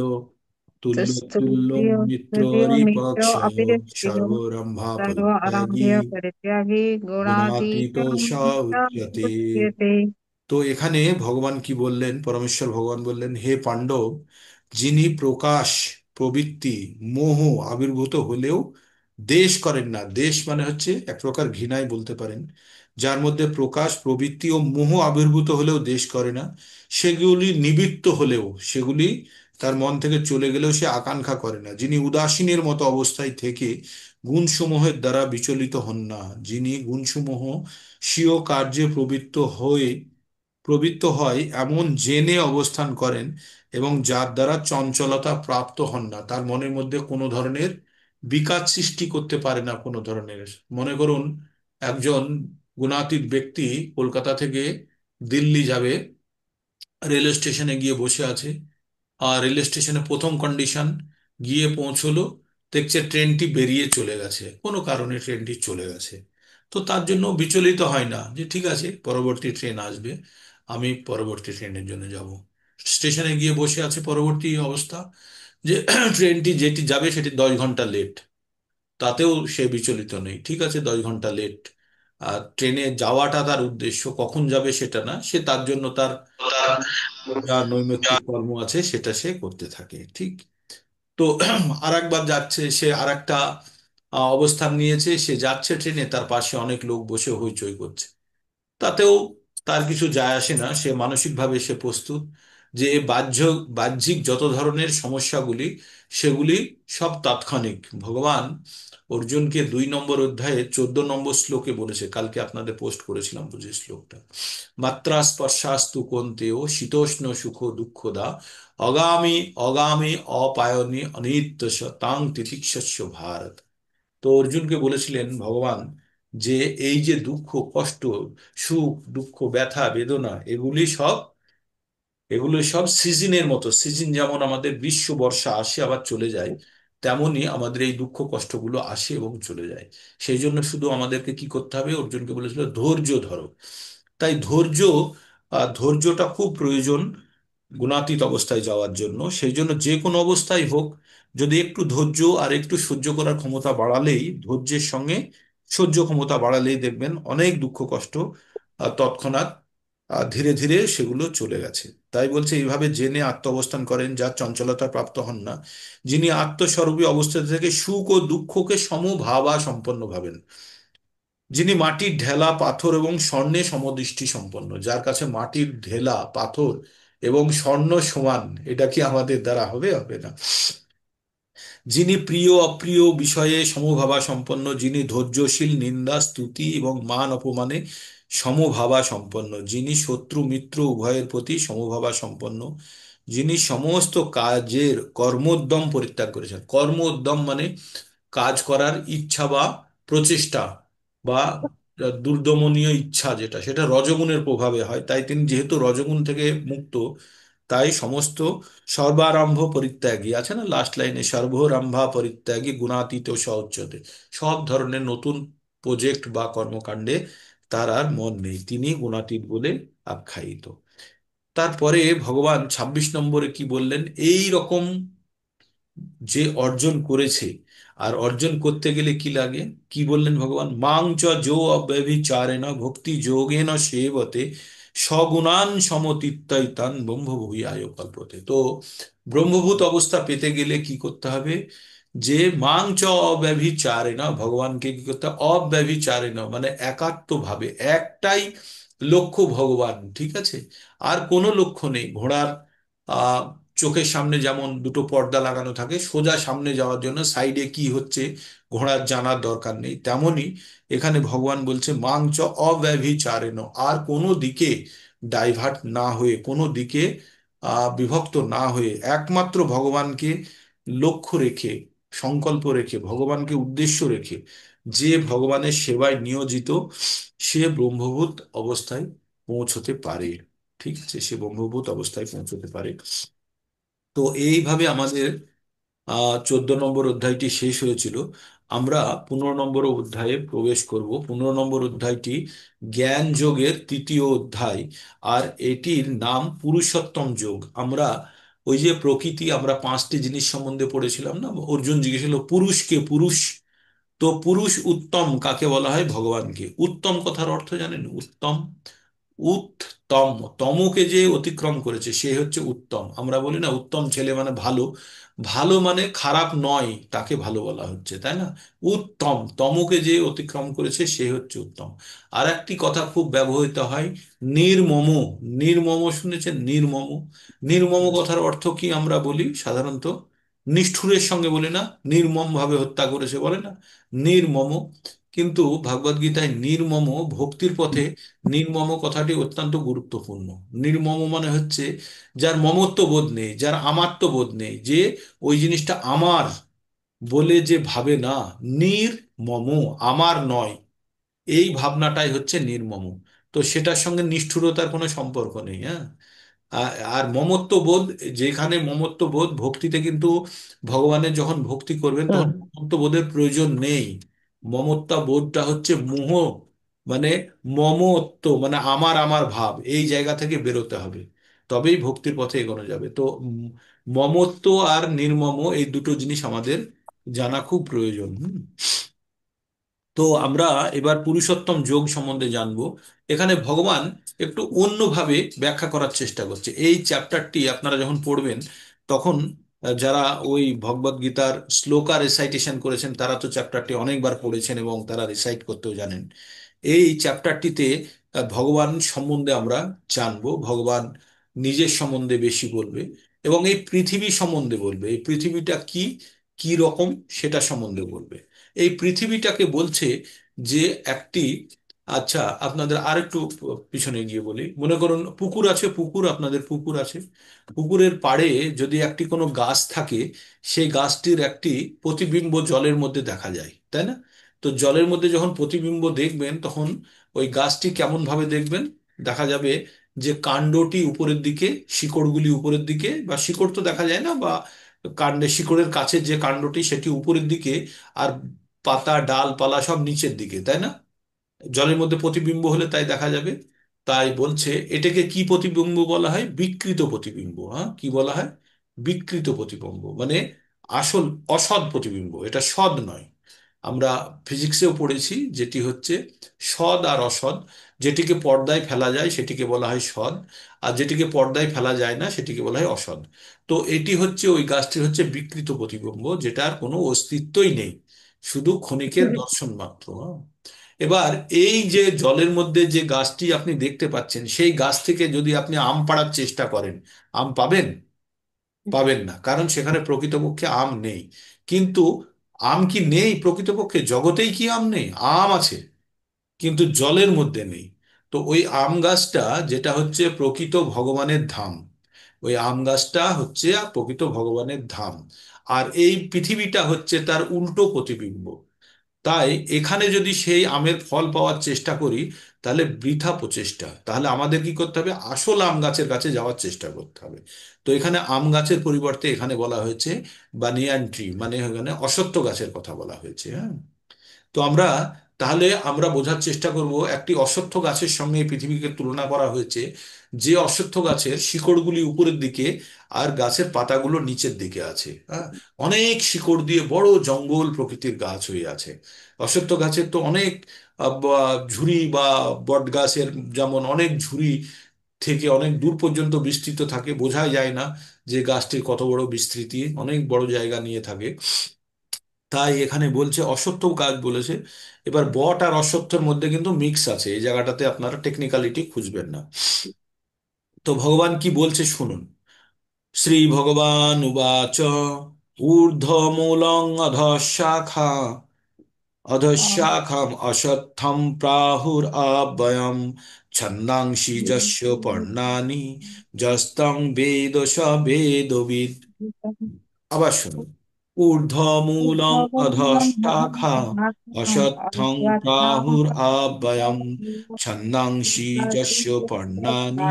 তুল্য তুল্য स्तुल्यो तुल्यो मित्रो মিত্ররিপক্ষয় अपिरिक्तयो সর্বরম্ভা सर्व পরিত্যাগী आरम्भय परित्यागी গুণাতীত স गुणातीतं উচ্যতে। उच्यते। তো এখানে ভগবান কি বললেন, পরমেশ্বর ভগবান বললেন, হে পাণ্ডব, যিনি প্রকাশ, প্রবৃত্তি, মোহ আবির্ভূত হলেও দেশ করেন না, দেশ মানে হচ্ছে এক প্রকার ঘৃণাই বলতে পারেন, যার মধ্যে প্রকাশ, প্রবৃত্তি ও মোহ আবির্ভূত হলেও দেশ করে না, সেগুলি নিবৃত্ত হলেও, সেগুলি তার মন থেকে চলে গেলেও সে আকাঙ্ক্ষা করে না, যিনি উদাসীনের মতো অবস্থায় থেকে গুণসমূহের দ্বারা বিচলিত হন না, যিনি গুণসমূহ স্বীয় কার্যে প্রবৃত্ত হয় এমন জেনে অবস্থান করেন, এবং যার দ্বারা চঞ্চলতা প্রাপ্ত হন না, তার মনের মধ্যে কোনো ধরনের বিকার সৃষ্টি করতে পারে না কোনো ধরনের। মনে করুন একজন গুণাতীত ব্যক্তি কলকাতা থেকে দিল্লি যাবে, রেল স্টেশনে গিয়ে বসে আছে, আর রেল স্টেশনে প্রথম কন্ডিশন, গিয়ে পৌঁছলো, দেখছে ট্রেনটি বেরিয়ে চলে গেছে, কোনো কারণে ট্রেনটি চলে গেছে। তো তার জন্য বিচলিত হয় না যে ঠিক আছে পরবর্তী ট্রেন আসবে, আমি পরবর্তী ট্রেনের জন্য যাব। স্টেশনে গিয়ে বসে আছে, পরবর্তী অবস্থা যে ট্রেনটি যেটি যাবে সেটি 10 ঘন্টা লেট, তাতেও সে বিচলিত নেই, ঠিক আছে 10 ঘন্টা লেট। আর ট্রেনে যাওয়াটা তার উদ্দেশ্য, কখন যাবে সেটা না, সে তার জন্য তার যা নৈমিত্তিক কর্ম আছে সেটা সে করতে থাকে, ঠিক। তো আর একবার যাচ্ছে সে, আর একটা অবস্থান নিয়েছে, সে যাচ্ছে ট্রেনে, তার পাশে অনেক লোক বসে হইচই করছে, তাতেও তার কিছু যায় আসে না, সে মানসিকভাবে সে প্রস্তুত যে বাহ্যিক যত ধরনের সমস্যাগুলি, সেগুলি সব তাৎক্ষণিক। ভগবান অর্জুনকে 2 নম্বর অধ্যায়ে 14 নম্বর শ্লোকে বলেছে, কালকে আপনাদের পোস্ট করেছিলাম বুঝি শ্লোকটা, মাত্রা স্পর্শাস্তু কন্তেও শীতোষ্ণ সুখ দুঃখদা অগামী অগামী অপায়নী অনিত্যস্য তাং তিতিক্ষস্য ভারত। তো অর্জুনকে বলেছিলেন ভগবান যে এই যে দুঃখ কষ্ট, সুখ দুঃখ ব্যথা বেদনা, এগুলি সব সিজনের মতো, সিজন যেমন আমাদের গ্রীষ্ম বর্ষা আসে আবার চলে যায়, তেমনি আমাদের এই দুঃখ কষ্টগুলো আসে এবং চলে যায়। সেই জন্য শুধু আমাদেরকে কি করতে হবে, অর্জুনকে বলেছিল ধৈর্য ধরো। তাই ধৈর্যটা খুব প্রয়োজন গুণাতীত অবস্থায় যাওয়ার জন্য। সেই জন্য যে কোনো অবস্থায় হোক, যদি একটু ধৈর্য আর একটু সহ্য করার ক্ষমতা বাড়ালেই, ধৈর্যের সঙ্গে সহ্য ক্ষমতা বাড়ালেই দেখবেন অনেক দুঃখ কষ্ট তৎক্ষণাৎ ধীরে ধীরে সেগুলো চলে গেছে। তাই বলছে এইভাবে জেনে আত্ম অবস্থান করেন যার চঞ্চলতা প্রাপ্ত হন না, যিনি আত্মস্বরূপী অবস্থা থেকে সুখ ও দুঃখকে সমভাবা সম্পন্ন ভাবেন, যিনি মাটির ঢেলা পাথর এবং স্বর্ণে সমদৃষ্টি সম্পন্ন, যার কাছে মাটির ঢেলা পাথর এবং স্বর্ণ সমান, এটা কি আমাদের দ্বারা হবে? হবে না। যিনি প্রিয় অপ্রিয় বিষয়ে সমভাবা সম্পন্ন, যিনি ধৈর্যশীল নিন্দা স্তুতি এবং মান অপমানে সমভাবা সম্পন্ন, যিনি শত্রু মিত্র উভয়ের প্রতি সমভাবা সম্পন্ন, যিনি সমস্ত কাজের কর্মোদ্যম পরিত্যাগ করেছেন। কর্মোদ্যম মানে কাজ করার ইচ্ছা বা প্রচেষ্টা বা দুর্দমনীয় ইচ্ছা, যেটা সেটা রজগুণের প্রভাবে হয়, তাই তিনি যেহেতু রজগুণ থেকে মুক্ত, তাই সমস্ত সর্বারম্ভ পরিত্যাগী আছে না লাস্ট লাইনে, সর্বরম্ভা পরিত্যাগী গুণাতীত স উচ্যতে, সব ধরনের নতুন প্রজেক্ট বা কর্মকাণ্ডে তার আর মন নেই, তিনি গুণাতীত বলে আখ্যায়িত। তারপরে ভগবান 26 নম্বরে কি বললেন, এই রকম যে অর্জন করেছে, আর অর্জন করতে গেলে কি লাগে, কি বললেন ভগবান, মাং চ যো অব্যভিচারেণ ভক্তি যোগেন সেবতে সগুণান সমতিত্তান ব্রহ্মভূয়ায় কল্পতে। তো ব্রহ্মভূত অবস্থা পেতে গেলে কি করতে হবে, যে মাং চ অব্যভিচারেণ, ভগবানকে কি করতে হবে, অব্যভিচারেণ মানে একাত্ম ভাবে, একটাই লক্ষ্য ভগবান, ঠিক আছে, আর কোনো লক্ষ্য নেই। ঘোড়ার আহ চোখের সামনে যেমন দুটো পর্দা লাগানো থাকে সোজা সামনে যাওয়ার জন্য, সাইডে কি হচ্ছে ঘোড়ার জানার দরকার নেই, তেমনি এখানে ভগবান বলছে মাংচ অব্যভিচারেণ, আর কোনো দিকে ডাইভার্ট না হয়ে, কোনো দিকে বিভক্ত না হয়ে, একমাত্র ভগবানকে লক্ষ্য রেখে, সংকল্প রেখে, ভগবানকে উদ্দেশ্য রেখে যে ভগবানের সেবায় নিয়োজিত, সে ব্রহ্মভূত অবস্থায় পৌঁছতে পারে, ঠিক আছে, সে ব্রহ্মভূত অবস্থায় পৌঁছতে পারে। তো এইভাবে আমাদের 14 নম্বর অধ্যায়টি শেষ হয়েছিল। আমরা 15 নম্বর অধ্যায়ে প্রবেশ করব। 15 নম্বর অধ্যায়টি জ্ঞান যোগের তৃতীয় অধ্যায়, আর এটির নাম পুরুষোত্তম যোগ। আমরা ওই যে প্রকৃতি, আমরা পাঁচটি জিনিস সম্বন্ধে পড়েছিলাম না, অর্জুন জিজ্ঞেস করলো পুরুষকে, পুরুষ, তো পুরুষ উত্তম কাকে বলা হয়? ভগবানকে। উত্তম কথার অর্থ জানেন? উত্তম, উত্তম, তমকে যে অতিক্রম করেছে সে হচ্ছে উত্তম। আমরা বলি না উত্তম ছেলে মানে ভালো, ভালো মানে খারাপ নয়, তাকে ভালো বলা হচ্ছে, তাই না? উত্তম, তমকে যে অতিক্রম করেছে সে হচ্ছে উত্তম। আর একটি কথা খুব ব্যবহৃত হয়, নির্মম। নির্মম শুনেছেন? নির্মম, নির্মম কথার অর্থ কি আমরা বলি সাধারণত? নিষ্ঠুরের সঙ্গে বলি না, নির্মম ভাবে হত্যা করেছে বলে না, নির্মম। কিন্তু ভগবদ গীতায় নির্মম, ভক্তির পথে নির্মম কথাটি অত্যন্ত গুরুত্বপূর্ণ। নির্মম মানে হচ্ছে যার মমত্ব বোধ নেই, যার আমাত্ম বোধ নেই, যে ওই জিনিসটা আমার বলে যে ভাবে না, নির্মম, আমার নয়, এই ভাবনাটাই হচ্ছে নির্মম। তো সেটার সঙ্গে নিষ্ঠুরতার কোনো সম্পর্ক নেই, হ্যাঁ। আর মমত্ব বোধ, যেখানে মমত্ব বোধ, ভক্তিতে কিন্তু ভগবানের যখন ভক্তি করবেন হুম। তখন মমত্ব বোধের প্রয়োজন নেই। মমত্ব বোধটা হচ্ছে মোহ, মানে মমত্ব মানে আমার আমার ভাব, এই জায়গা থেকে বেরোতে হবে, তবেই ভক্তির পথে এগোনো যাবে। তো মমত্ব আর নির্মম এই দুটো জিনিস আমাদের জানা খুব প্রয়োজন। তো আমরা এবার পুরুষোত্তম যোগ সম্বন্ধে জানবো। এখানে ভগবান একটু অন্যভাবে ব্যাখ্যা করার চেষ্টা করছে। এই চ্যাপ্টারটি আপনারা যখন পড়বেন তখন যারা ওই ভগবদ গীতার শ্লোকা রিসাইটেশন করেছেন তারা তো চ্যাপ্টারটি অনেকবার পড়েছেন এবং তারা রিসাইট করতেও জানেন। এই চ্যাপ্টারটিতে ভগবান সম্বন্ধে আমরা জানবো। ভগবান নিজের সম্বন্ধে বেশি বলবে এবং এই পৃথিবী সম্বন্ধে বলবে, এই পৃথিবীটা কি, কি রকম সেটা সম্বন্ধে বলবে। এই পৃথিবীটাকে বলছে যে একটি, আচ্ছা আপনাদের আরেকটু পিছনে গিয়ে বলি, মনে করুন পুকুর আছে, পুকুর, আপনাদের পুকুর আছে, পুকুরের পাড়ে যদি একটি কোনো গাছ থাকে, সেই গাছটির একটি প্রতিবিম্ব জলের মধ্যে দেখা যায়, তাই না? তো জলের মধ্যে যখন প্রতিবিম্ব দেখবেন তখন ওই গাছটি কেমন ভাবে দেখবেন? দেখা যাবে যে কাণ্ডটি উপরের দিকে, শিকড়গুলি উপরের দিকে, বা শিকড় তো দেখা যায় না, বা কাণ্ডের শিকড়ের কাছে যে কাণ্ডটি সেটি উপরের দিকে, আর পাতা ডালপালা সব নিচের দিকে, তাই না? জলের মধ্যে প্রতিবিম্ব হলে তাই দেখা যাবে। তাই বলছে এটাকে কি প্রতিবিম্ব বলা হয়? বিকৃত প্রতিবিম্ব। হ্যাঁ, কি বলা হয়? বিকৃত প্রতিবিম্ব মানে আসল অসৎ প্রতিবিম্ব, এটা সৎ নয়। আমরা ফিজিক্সেও পড়েছি, যেটি হচ্ছে সৎ আর অসৎ, যেটিকে পর্দায় ফেলা যায় সেটিকে বলা হয় সৎ, আর যেটিকে পর্দায় ফেলা যায় না সেটিকে বলা হয় অসৎ। তো এটি হচ্ছে, ওই গাছটি হচ্ছে বিকৃত প্রতিবিম্ব, যেটার কোনো অস্তিত্বই নেই, শুধু ক্ষণিকের দর্শন মাত্র। হ্যাঁ? এবার এই যে জলের মধ্যে যে গাছটি আপনি দেখতে পাচ্ছেন, সেই গাছ থেকে যদি আপনি আম পাড়ার চেষ্টা করেন, আম পাবেন? পাবেন না, কারণ সেখানে প্রকৃতপক্ষে আম নেই। কিন্তু আম কি নেই প্রকৃতপক্ষে? জগতেই কি আম নেই? আম আছে, কিন্তু জলের মধ্যে নেই। তো ওই আম গাছটা, যেটা হচ্ছে প্রকৃত ভগবানের ধাম, ওই আম গাছটা হচ্ছে প্রকৃত ভগবানের ধাম, আর এই পৃথিবীটা হচ্ছে তার উল্টো প্রতিবিম্ব। তাই এখানে যদি সেই আমের ফল পাওয়ার চেষ্টা করি তাহলে বৃথা প্রচেষ্টা। তাহলে আমাদের কি করতে হবে? আসল আম গাছের কাছে যাওয়ার চেষ্টা করতে হবে। তো এখানে আম গাছের পরিবর্তে এখানে বলা হয়েছে বানিয়ান ট্রি, মানে এখানে অশ্বত্থ গাছের কথা বলা হয়েছে। হ্যাঁ, তো আমরা, তাহলে আমরা বোঝার চেষ্টা করব একটি অশ্বত্থ গাছের সঙ্গে এই পৃথিবীকে তুলনা করা হয়েছে, যে অশ্বত্থ গাছের শিকড়গুলি উপরের দিকে আর গাছের পাতাগুলো নিচের দিকে আছে। হ্যাঁ, অনেক শিকড় দিয়ে বড় জঙ্গল প্রকৃতির গাছ হয়ে আছে। অশ্বত্থ গাছের তো অনেক ঝুরি, বা বট গাছের যেমন অনেক ঝুরি থেকে অনেক দূর পর্যন্ত বিস্তৃত থাকে, বোঝাই যায় না যে গাছটির কত বড় বিস্তৃতি, অনেক বড় জায়গা নিয়ে থাকে। তাই এখানে বলছে অশ্বত্থ গাছ বলেছে। এবার বট আর অশ্বত্থের মধ্যে কিন্তু মিক্স আছে, এই জায়গাটাতে আপনারা টেকনিক্যালিটি খুঁজবেন না। তো ভগবান কি বলছে শুনুন। শ্রী ভগবান উবাচ ঊর্ধ্বমূলং অধঃশাখা, অধঃশাখাম অশ্বত্থম প্রাহুরব্যয়ম ছন্দাংসি যস্য পর্ণানি যস্তং বেদ স বেদবিদ। আবার শুনুন, ঊর্ধ্বমূলং অধঃশাখা অশ্বত্থং প্রাহুরব্যয়ম ছন্দাংসি যস্য পর্ণানি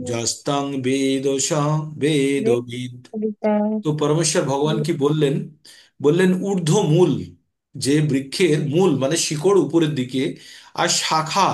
যস্তং বেদ স বেদবিদ। তো পরমেশ্বর ভগবান কি বললেন? বললেন ঊর্ধ্ব মূল, যে বৃক্ষের মূল মানে শিকড় উপরের দিকে, আর শাখা,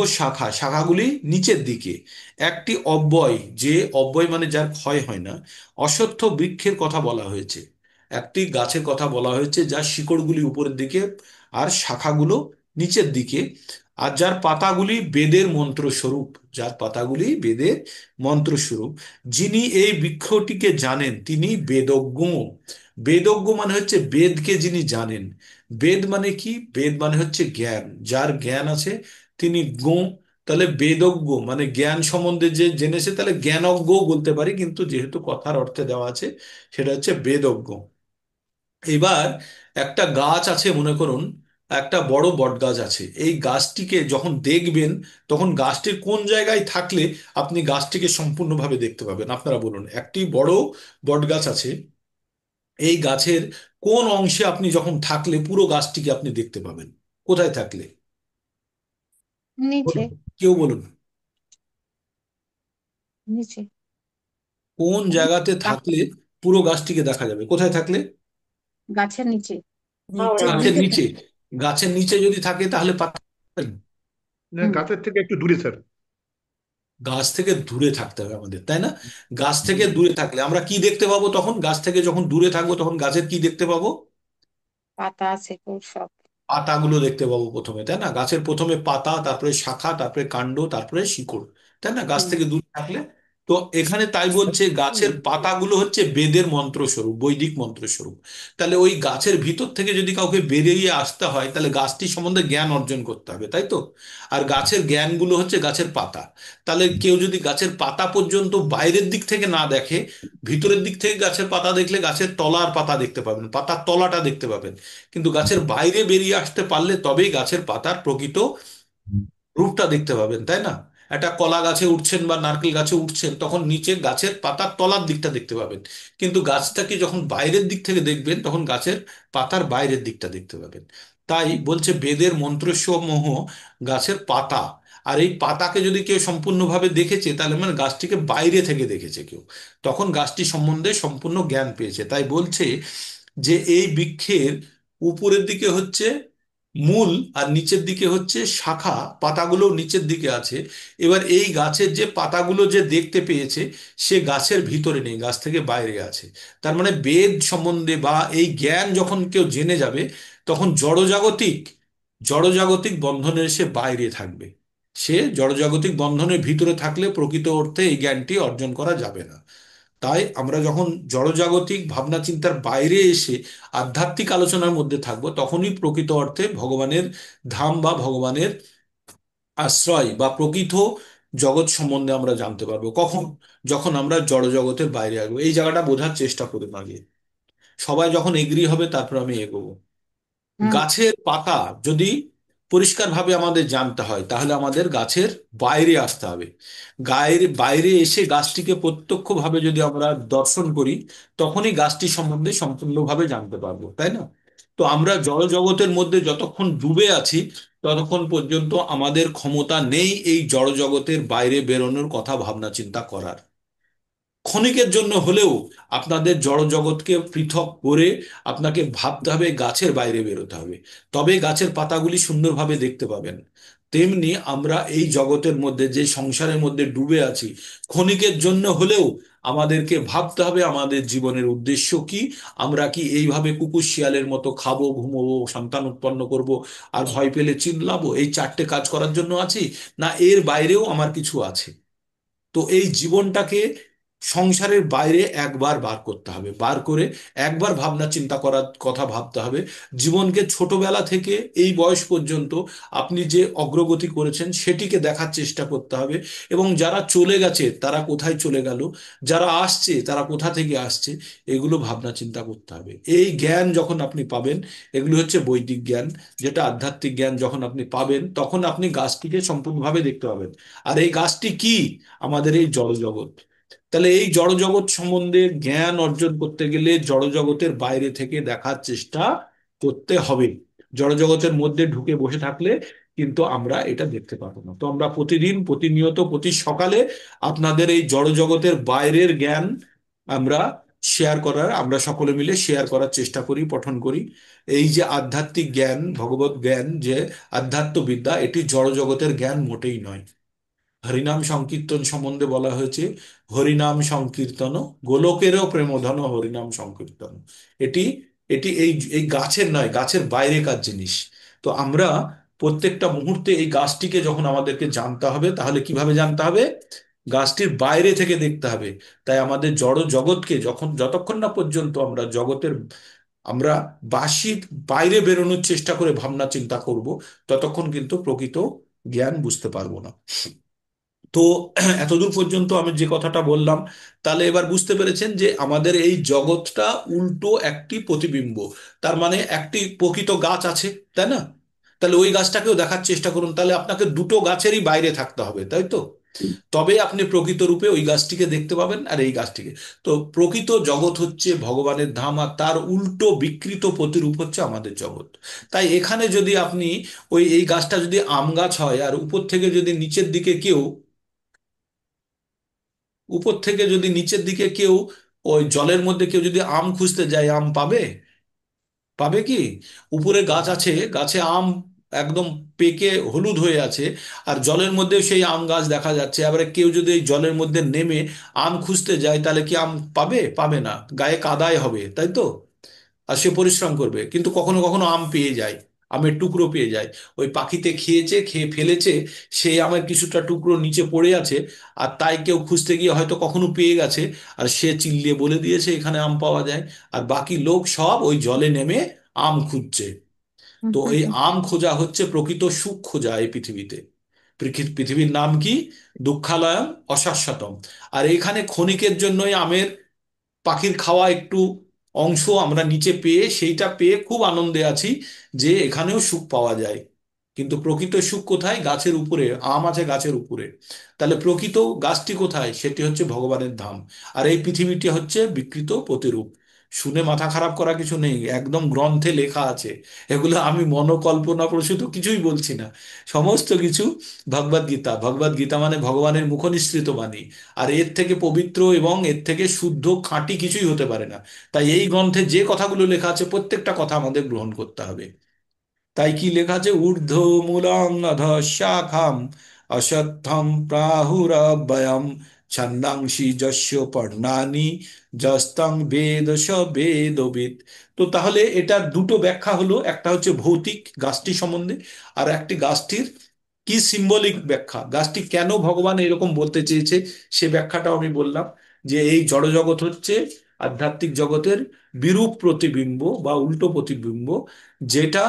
শাখা, শাখাগুলি নিচের দিকে। একটি অব্যয়, যে অব্যয় মানে যার ক্ষয় হয় না, অশ্বত্থ বৃক্ষের কথা বলা হয়েছে। একটি গাছের কথা বলা হয়েছে যার শিকড়গুলি উপরের দিকে আর শাখাগুলো নিচের দিকে, আর যার পাতাগুলি বেদের মন্ত্রস্বরূপ, যার পাতাগুলি বেদের মন্ত্রস্বরূপ। যিনি এই বৃক্ষটিকে জানেন তিনি বেদজ্ঞ। বেদজ্ঞ মানে হচ্ছে বেদকে যিনি জানেন। বেদ মানে কি? বেদ মানে হচ্ছে জ্ঞান, যার জ্ঞান আছে তিনি জ্ঞ। তাহলে বেদজ্ঞ মানে জ্ঞান সম্বন্ধে যে জেনেছে, তাহলে জ্ঞানজ্ঞ বলতে পারি, কিন্তু যেহেতু কথার অর্থে দেওয়া আছে সেটা হচ্ছে বেদজ্ঞ। এবার একটা গাছ আছে, মনে করুন একটা বড় বট গাছ আছে। এই গাছটিকে যখন দেখবেন, তখন গাছটির কোন জায়গায় থাকলে আপনি গাছটিকে সম্পূর্ণভাবে দেখতে পাবেন? আপনারা বলুন, একটি বড় বট গাছ আছে, এই গাছের কোন অংশে আপনি যখন থাকলে পুরো গাছটিকে আপনি দেখতে পাবেন? কোথায় থাকলে? নিচে। বলুন, কেউ বলুন। নিচে। কোন জায়গাতে গা- থাকলে পুরো গাছটিকে দেখা যাবে? কোথায় থাকলে? গাছের নিচে। গাছের নিচে নিচে। থাকে। গাছের নিচে যদি থাকে তাহলে পাতা পাবেন? না, হুম। গাছের থেকে একটু দূরে স্যার। গাছ থেকে দূরে থাকতে হবে আমাদের, তাই না? গাছ থেকে দূরে থাকলে আমরা কি দেখতে পাবো? তখন গাছ থেকে যখন দূরে থাকবো তখন গাছের কি দেখতে পাবো? পাতা শিকড় সব। পাতাগুলো দেখতে পাবো প্রথমে, তাই না? গাছের প্রথমে পাতা, তারপরে শাখা, তারপরে কাণ্ড, তারপরে শিকড়, তাই না? গাছ হুম। থেকে দূরে থাকলে। তো এখানে তাই বলছে গাছের পাতাগুলো হচ্ছে বেদের মন্ত্রস্বরূপ, বৈদিক মন্ত্রস্বরূপ। তাহলে ওই গাছের ভিতর থেকে যদি কাউকে বেরিয়ে আসতে হয়, তাহলে গাছটি সম্বন্ধে জ্ঞান অর্জন করতে হবে, তাই তো? আর গাছের জ্ঞানগুলো হচ্ছে গাছের পাতা। তাহলে কেউ যদি গাছের পাতা পর্যন্ত বাইরের দিক থেকে না দেখে, ভিতরের দিক থেকে গাছের পাতা দেখলে গাছের তলার পাতা দেখতে পাবেন, পাতার তলাটা দেখতে পাবেন। কিন্তু গাছের বাইরে বেরিয়ে আসতে পারলে তবেই গাছের পাতার প্রকৃত রূপটা দেখতে পাবেন, তাই না? একটা কলা গাছে উঠছেন বা নারকেল গাছে উঠছেন, তখন নিচে গাছের পাতার তলার দিকটা দেখতে পাবেন। কিন্তু গাছটাকে যখন বাইরের দিক থেকে দেখবেন, তখন গাছের পাতার বাইরের দিকটা দেখতে পাবেন। তাই বলছে বেদের মন্ত্রসমূহ গাছের পাতা। আর এই পাতাকে যদি কেউ সম্পূর্ণভাবে দেখেছে, তাহলে মানে গাছটিকে বাইরে থেকে দেখেছে কেউ, তখন গাছটি সম্বন্ধে সম্পূর্ণ জ্ঞান পেয়েছে। তাই বলছে যে এই বৃক্ষের উপরের দিকে হচ্ছে মূল, আর নিচের দিকে হচ্ছে শাখা, পাতাগুলো নিচের দিকে আছে। এবার এই গাছের যে পাতাগুলো যে দেখতে পেয়েছে, সে গাছের ভিতরে নেই, গাছ থেকে বাইরে আছে। তার মানে বেদ সম্বন্ধে বা এই জ্ঞান যখন কেউ জেনে যাবে, তখন জড়জাগতিক বন্ধনের সে বাইরে থাকবে। সে জড়জাগতিক বন্ধনের ভিতরে থাকলে প্রকৃত অর্থে এই জ্ঞানটি অর্জন করা যাবে না। তাই আমরা যখন জড়জাগতিক ভাবনা চিন্তার বাইরে এসে আধ্যাত্মিক আলোচনার মধ্যে থাকবো, তখনই প্রকৃত অর্থে ভগবানের ধাম বা ভগবানের আশ্রয় বা প্রকৃত জগৎ সম্বন্ধে আমরা জানতে পারবো। কখন? যখন আমরা জড়জগতের বাইরে আসবো। এই জায়গাটা বোঝার চেষ্টা করুন আগে। সবাই যখন এগ্রি হবে, তারপর আমি এগোবো। হুম। গাছের পাতা যদি পরিষ্কারভাবে আমাদের জানতে হয়, তাহলে আমাদের গাছের বাইরে আসতে হবে। গায়ের বাইরে এসে গাছটিকে প্রত্যক্ষভাবে যদি আমরা দর্শন করি, তখনই গাছটি সম্বন্ধে সম্পূর্ণভাবে জানতে পারবো, তাই না? তো আমরা জড় জগতের মধ্যে যতক্ষণ ডুবে আছি, ততক্ষণ পর্যন্ত আমাদের ক্ষমতা নেই এই জড় জগতের বাইরে বেরোনোর কথা ভাবনা চিন্তা করার। ক্ষণিকের জন্য হলেও আপনাদের জড় জগৎকে পৃথক করে আপনাকে ভাবতে হবে, গাছের বাইরে বেরোতে হবে, তবে গাছের পাতাগুলি সুন্দরভাবে দেখতে পাবেন। তেমনি আমরা এই জগতের মধ্যে, যে সংসারের মধ্যে ডুবে আছি, ক্ষণিকের জন্য হলেও আমাদেরকে ভাবতে হবে আমাদের জীবনের উদ্দেশ্য কি। আমরা কি এইভাবে কুকুর শিয়ালের মতো খাবো, ঘুমোবো, সন্তান উৎপন্ন করব, আর ভয় পেলে চিল্লাবো, এই চারটে কাজ করার জন্য আছি? না, এর বাইরেও আমার কিছু আছে। তো এই জীবনটাকে সংসারের বাইরে একবার বার করতে হবে, বার করে একবার ভাবনা চিন্তা করার কথা ভাবতে হবে। জীবনকে ছোটবেলা থেকে এই বয়স পর্যন্ত আপনি যে অগ্রগতি করেছেন সেটিকে দেখার চেষ্টা করতে হবে। এবং যারা চলে গেছে তারা কোথায় চলে গেল, যারা আসছে তারা কোথা থেকে আসছে, এগুলো ভাবনা চিন্তা করতে হবে। এই জ্ঞান যখন আপনি পাবেন, এগুলো হচ্ছে বৈদিক জ্ঞান, যেটা আধ্যাত্মিক জ্ঞান যখন আপনি পাবেন, তখন আপনি গাছটিকে সম্পূর্ণভাবে দেখতে পাবেন। আর এই গাছটি কি? আমাদের এই জড়জগৎ। তাহলে এই জড়জগৎ সম্বন্ধে জ্ঞান অর্জন করতে গেলে জড়জগতের বাইরে থেকে দেখার চেষ্টা করতে হবে। জড়জগতের মধ্যে ঢুকে বসে থাকলে কিন্তু আমরা এটা দেখতে পাবো না। তো আমরা প্রতিদিন, প্রতিনিয়ত, প্রতি সকালে আপনাদের এই জড়জগতের বাইরের জ্ঞান আমরা শেয়ার করার, আমরা সকলে মিলে শেয়ার করার চেষ্টা করি, পঠন করি। এই যে আধ্যাত্মিক জ্ঞান, ভগবত জ্ঞান, যে আধ্যাত্মবিদ্যা, এটি জড় জগতের জ্ঞান মোটেই নয়। হরিনাম সংকীর্তন সম্বন্ধে বলা হয়েছে, হরিনাম সংকীর্তন গোলকেরও প্রেমধন হরিনাম সংকীর্তন। এটি এটি এই এই গাছের নয়, গাছের বাইরেকার জিনিস। তো আমরা প্রত্যেকটা মুহূর্তে এই গাছটিকে যখন আমাদেরকে জানতে হবে, তাহলে কিভাবে জানতে হবে? গাছটির বাইরে থেকে দেখতে হবে। তাই আমাদের জড় জগৎকে যতক্ষণ না পর্যন্ত আমরা জগতের, আমরা বাসির বাইরে বেরোনোর চেষ্টা করে ভাবনা চিন্তা করব, ততক্ষণ কিন্তু প্রকৃত জ্ঞান বুঝতে পারবো না। তো এতদূর পর্যন্ত আমি যে কথাটা বললাম, তাহলে এবার বুঝতে পেরেছেন যে আমাদের এই জগৎটা উল্টো একটি প্রতিবিম্ব। তার মানে একটি প্রকৃত গাছ আছে, তাই না? তাহলে ওই গাছটাকেও দেখার চেষ্টা করুন। তাহলে আপনাকে দুটো গাছেরই বাইরে থাকতে হবে, তাই তো? তবে আপনি প্রকৃত রূপে ওই গাছটিকে দেখতে পাবেন, আর এই গাছটিকে। তো প্রকৃত জগৎ হচ্ছে ভগবানের ধাম, আর তার উল্টো বিকৃত প্রতিরূপ হচ্ছে আমাদের জগৎ। তাই এখানে যদি আপনি এই গাছটা যদি আম গাছ হয়, আর উপর থেকে যদি নিচের দিকে কেউ ওই জলের মধ্যে কেউ যদি আম খুঁজতে যায়, আম পাবে? পাবে কি? উপরে গাছ আছে, গাছে আম একদম পেকে হলুদ হয়ে আছে, আর জলের মধ্যে সেই আম গাছ দেখা যাচ্ছে। এবারে কেউ যদি এই জলের মধ্যে নেমে আম খুঁজতে যায়, তাহলে কি আম পাবে? পাবে না, গায়ে কাদায় হবে, তাই তো? আর সে পরিশ্রম করবে, কিন্তু কখনো কখনো আম পেয়ে যায়, আমের টুকরো পেয়ে যায়। ওই পাখিতে খেয়েছে, খেয়ে ফেলেছে, সেই আমের কিছুটা টুকরো নিচে পড়ে আছে, আর তাই কেউ খুঁজতে গিয়ে হয়তো কখনো পেয়ে গেছে, আর সে চিল্লিয়ে বলে দিয়েছে এখানে আম পাওয়া যায়। আর বাকি লোক সব ওই জলে নেমে আম খুঁজছে। হুম, তো হুম, এই হুম। আম খোঁজা হচ্ছে প্রকৃত সুখ খোঁজা এই পৃথিবীতে। পৃথিবীর নাম কি? দুঃখালয়ম, অশাশ্বতম। আর এখানে ক্ষণিকের জন্যই আমের, পাখির খাওয়া একটু অংশ আমরা নিচে পেয়ে, সেইটা পেয়ে খুব আনন্দে আছি যে এখানেও সুখ পাওয়া যায়। কিন্তু প্রকৃত সুখ কোথায়? গাছের উপরে। আম আছে গাছের উপরে। তাহলে প্রকৃত গাছটি কোথায়? সেটি হচ্ছে ভগবানের ধাম। আর এই পৃথিবীটি হচ্ছে বিকৃত প্রতিরূপ। শুনে মাথা খারাপ করা কিছু নেই, একদম গ্রন্থে লেখা আছে। এগুলো আমি মনোকল্পনা প্রসূত কিছুই বলছি না, সমস্ত কিছু ভগবদ গীতা। ভগবদ গীতা মানে ভগবানের মুখনিসৃত বাণী। আর এর থেকে পবিত্র এবং এর থেকে শুদ্ধ খাঁটি কিছুই হতে পারে না। তাই এই গ্রন্থে যে কথাগুলো লেখা আছে, প্রত্যেকটা কথা আমাদের গ্রহণ করতে হবে। তাই কি লেখা আছে? ঊর্ধ্ব মূলং অধ শাখাম অশ্বত্থম প্রাহুরভয়ম ছন্দাংসি যস্য পর্ণানি যস্তং বেদ স বেদবিদ। তো তাহলে এটার দুটো ব্যাখ্যা হলো, একটা হচ্ছে ভৌতিক গাছটি সম্বন্ধে, আর একটি গাছটির কি সিম্বলিক ব্যাখ্যা, গাছটি কেন ভগবান এরকম বলতে চেয়েছে সে ব্যাখ্যাটাও আমি বললাম। যে এই জড়জগৎ হচ্ছে আধ্যাত্মিক জগতের বিরূপ প্রতিবিম্ব বা উল্টো প্রতিবিম্ব, যেটা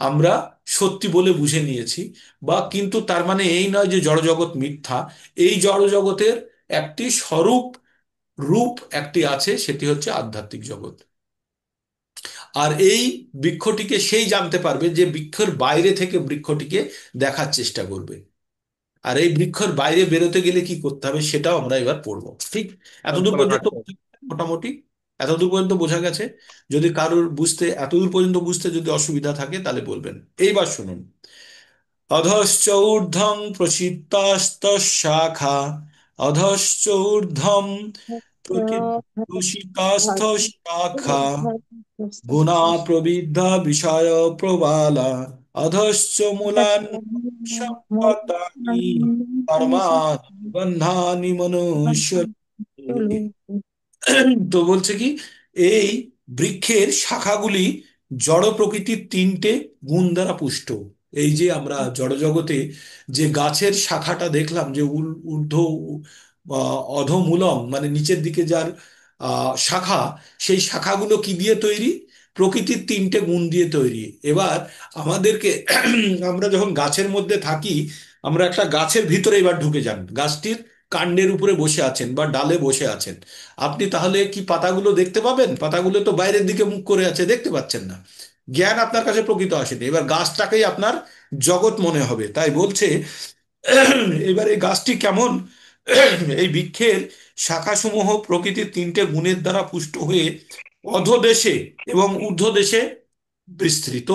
আমরা সত্যি বলে বুঝে নিয়েছি। বা কিন্তু তার মানে এই নয় যে জড়জগৎ মিথ্যা। এই জড়জগতের একটি স্বরূপ, রূপ একটি আছে, সেটি হচ্ছে আধ্যাত্মিক জগৎ। আর এই বৃক্ষটিকে সেই জানতে পারবে যে বৃক্ষের বাইরে থেকে বৃক্ষটিকে দেখার চেষ্টা করবে। আর এই বৃক্ষের বাইরে বেরোতে গেলে কি করতে হবে সেটাও আমরা এবার পড়বো, ঠিক? এতদূর গাছপালা পর্যন্ত কাটতে হবে। মোটামুটি এতদূর পর্যন্ত বোঝা গেছে? যদি কারোর বুঝতে, এতদূর পর্যন্ত বুঝতে যদি অসুবিধা থাকে তাহলে বলবেন। এইবার শুনুন। অধশ্চ ঊর্ধ্বং প্রসিতাস্ত শাখা, অধশ্চ ঊর্ধ্বং প্রসিতাস্থ শাখা, গুণা প্রবিদ্ধা বিষয় প্রবালা, অধশ্চ মূলানি সম্পদানি কর্মাণি বন্ধানি মনুষ্য। তো বলছে কি, এই বৃক্ষের শাখাগুলি জড় প্রকৃতির তিনটে গুণ দ্বারা পুষ্ট। এই যে আমরা জড় জগতে যে গাছের শাখাটা দেখলাম, যে ঊর্ধ্ব অধমূলম মানে নিচের দিকে যার শাখা, সেই শাখাগুলো কি দিয়ে তৈরি? প্রকৃতির তিনটে গুণ দিয়ে তৈরি। এবার আমাদেরকে আমরা যখন গাছের মধ্যে থাকি, আমরা একটা গাছের ভিতরে এবার ঢুকে যান, গাছটির কাণ্ডের উপরে বসে আছেন বা ডালে বসে আছেন। আপনি তাহলে কি পাতাগুলো দেখতে পাবেন? পাতাগুলো তো বাইরের দিকে মুখ করে আছে, দেখতে পাচ্ছেন না। জ্ঞান আপনার কাছে প্রকৃত আসেনি। এবার গাছটাকেই আপনার জগৎ মনে হবে। তাই বলছে এবার এই গাছটি কেমন? এই বৃক্ষের শাখাসমূহ প্রকৃতির তিনটে গুণের দ্বারা পুষ্ট হয়ে অধোদেশে এবং ঊর্ধ্বদেশে বিস্তৃত।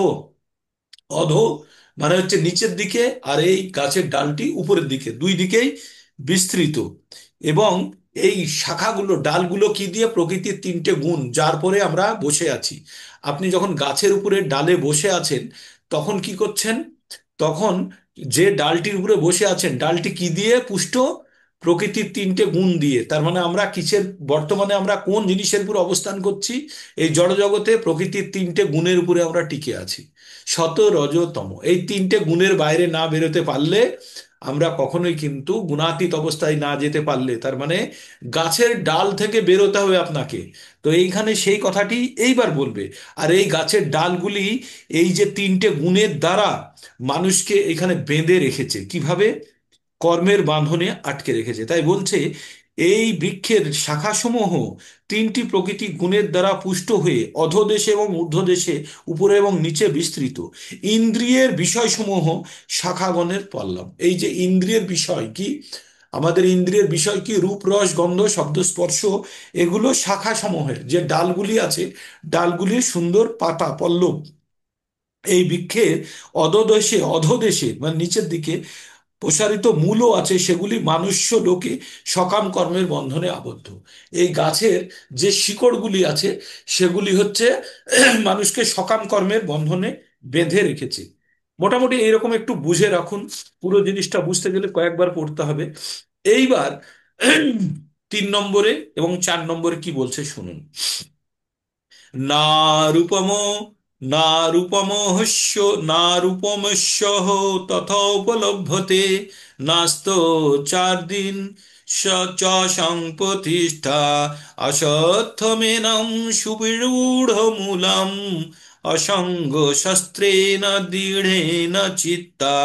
অধো মানে হচ্ছে নিচের দিকে, আর এই গাছের ডালটি উপরের দিকে, দুই দিকেই বিস্তৃত, এবং এই শাখাগুলো ডালগুলো কি দিয়ে? প্রকৃতির তিনটে গুণ যার পরে আমরা বসে আছি। আপনি যখন গাছের উপরে ডালে বসে আছেন, তখন কি করছেন? তখন যে ডালটির উপরে বসে আছেন, ডালটি কি দিয়ে পুষ্ট? প্রকৃতির তিনটে গুণ দিয়ে। তার মানে আমরা কিসের, বর্তমানে আমরা কোন জিনিসের উপর অবস্থান করছি? এই জড়জগতে প্রকৃতির তিনটে গুণের উপরে আমরা টিকে আছি। সত রজ তম, এই তিনটে গুণের বাইরে না বেরোতে পারলে, আমরা কখনোই কিন্তু গুণাতীত অবস্থায় না যেতে পারলে, তার মানে গাছের ডাল থেকে বেরোতে হবে আপনাকে। তো এইখানে সেই কথাটি এইবার বলবে। আর এই গাছের ডালগুলি এই যে তিনটে গুণের দ্বারা মানুষকে এখানে বেঁধে রেখেছে, কিভাবে? কর্মের বাঁধনে আটকে রেখেছে। তাই বলছে এই বৃক্ষের শাখাসমূহ তিনটি প্রকৃতি গুণের দ্বারা পুষ্ট হয়ে অধোদেশে এবং ঊর্ধ্বদেশে, উপরে এবং নিচে বিস্তৃত। ইন্দ্রিয়ের বিষয়সমূহ শাখাগণের পল্লব। এই যে ইন্দ্রিয়ের বিষয় কি, আমাদের ইন্দ্রিয়ের বিষয় কি? রূপ, রস, গন্ধ, শব্দ, স্পর্শ। এগুলো শাখা সমূহের যে ডালগুলি আছে, ডালগুলির সুন্দর পাতা পল্লব এই বৃক্ষের অধোদেশে, অধোদেশে মানে নিচের দিকে প্রসারিত মূলও আছে, সেগুলি মানুষ্য লোকে সকাম কর্মের বন্ধনে আবদ্ধ। এই গাছের যে শিকড়গুলি আছে, সেগুলি হচ্ছে মানুষকে সকাম কর্মের বন্ধনে বেঁধে রেখেছে। মোটামুটি এইরকম একটু বুঝে রাখুন। পুরো জিনিসটা বুঝতে গেলে কয়েকবার পড়তে হবে। এইবার 3 নম্বরে এবং 4 নম্বরে কি বলছে শুনুন। না রূপম, না রূপমহস্য, না রূপমস্য তথা উপলভ্যতে, নাস্তো 4 দিন স চ সংপ্রতিষ্ঠা, অশ্বত্থমেনং সুবিরূঢ় মূলম, অসঙ্গ শস্ত্রেণ দৃঢ়েন চিত্তা,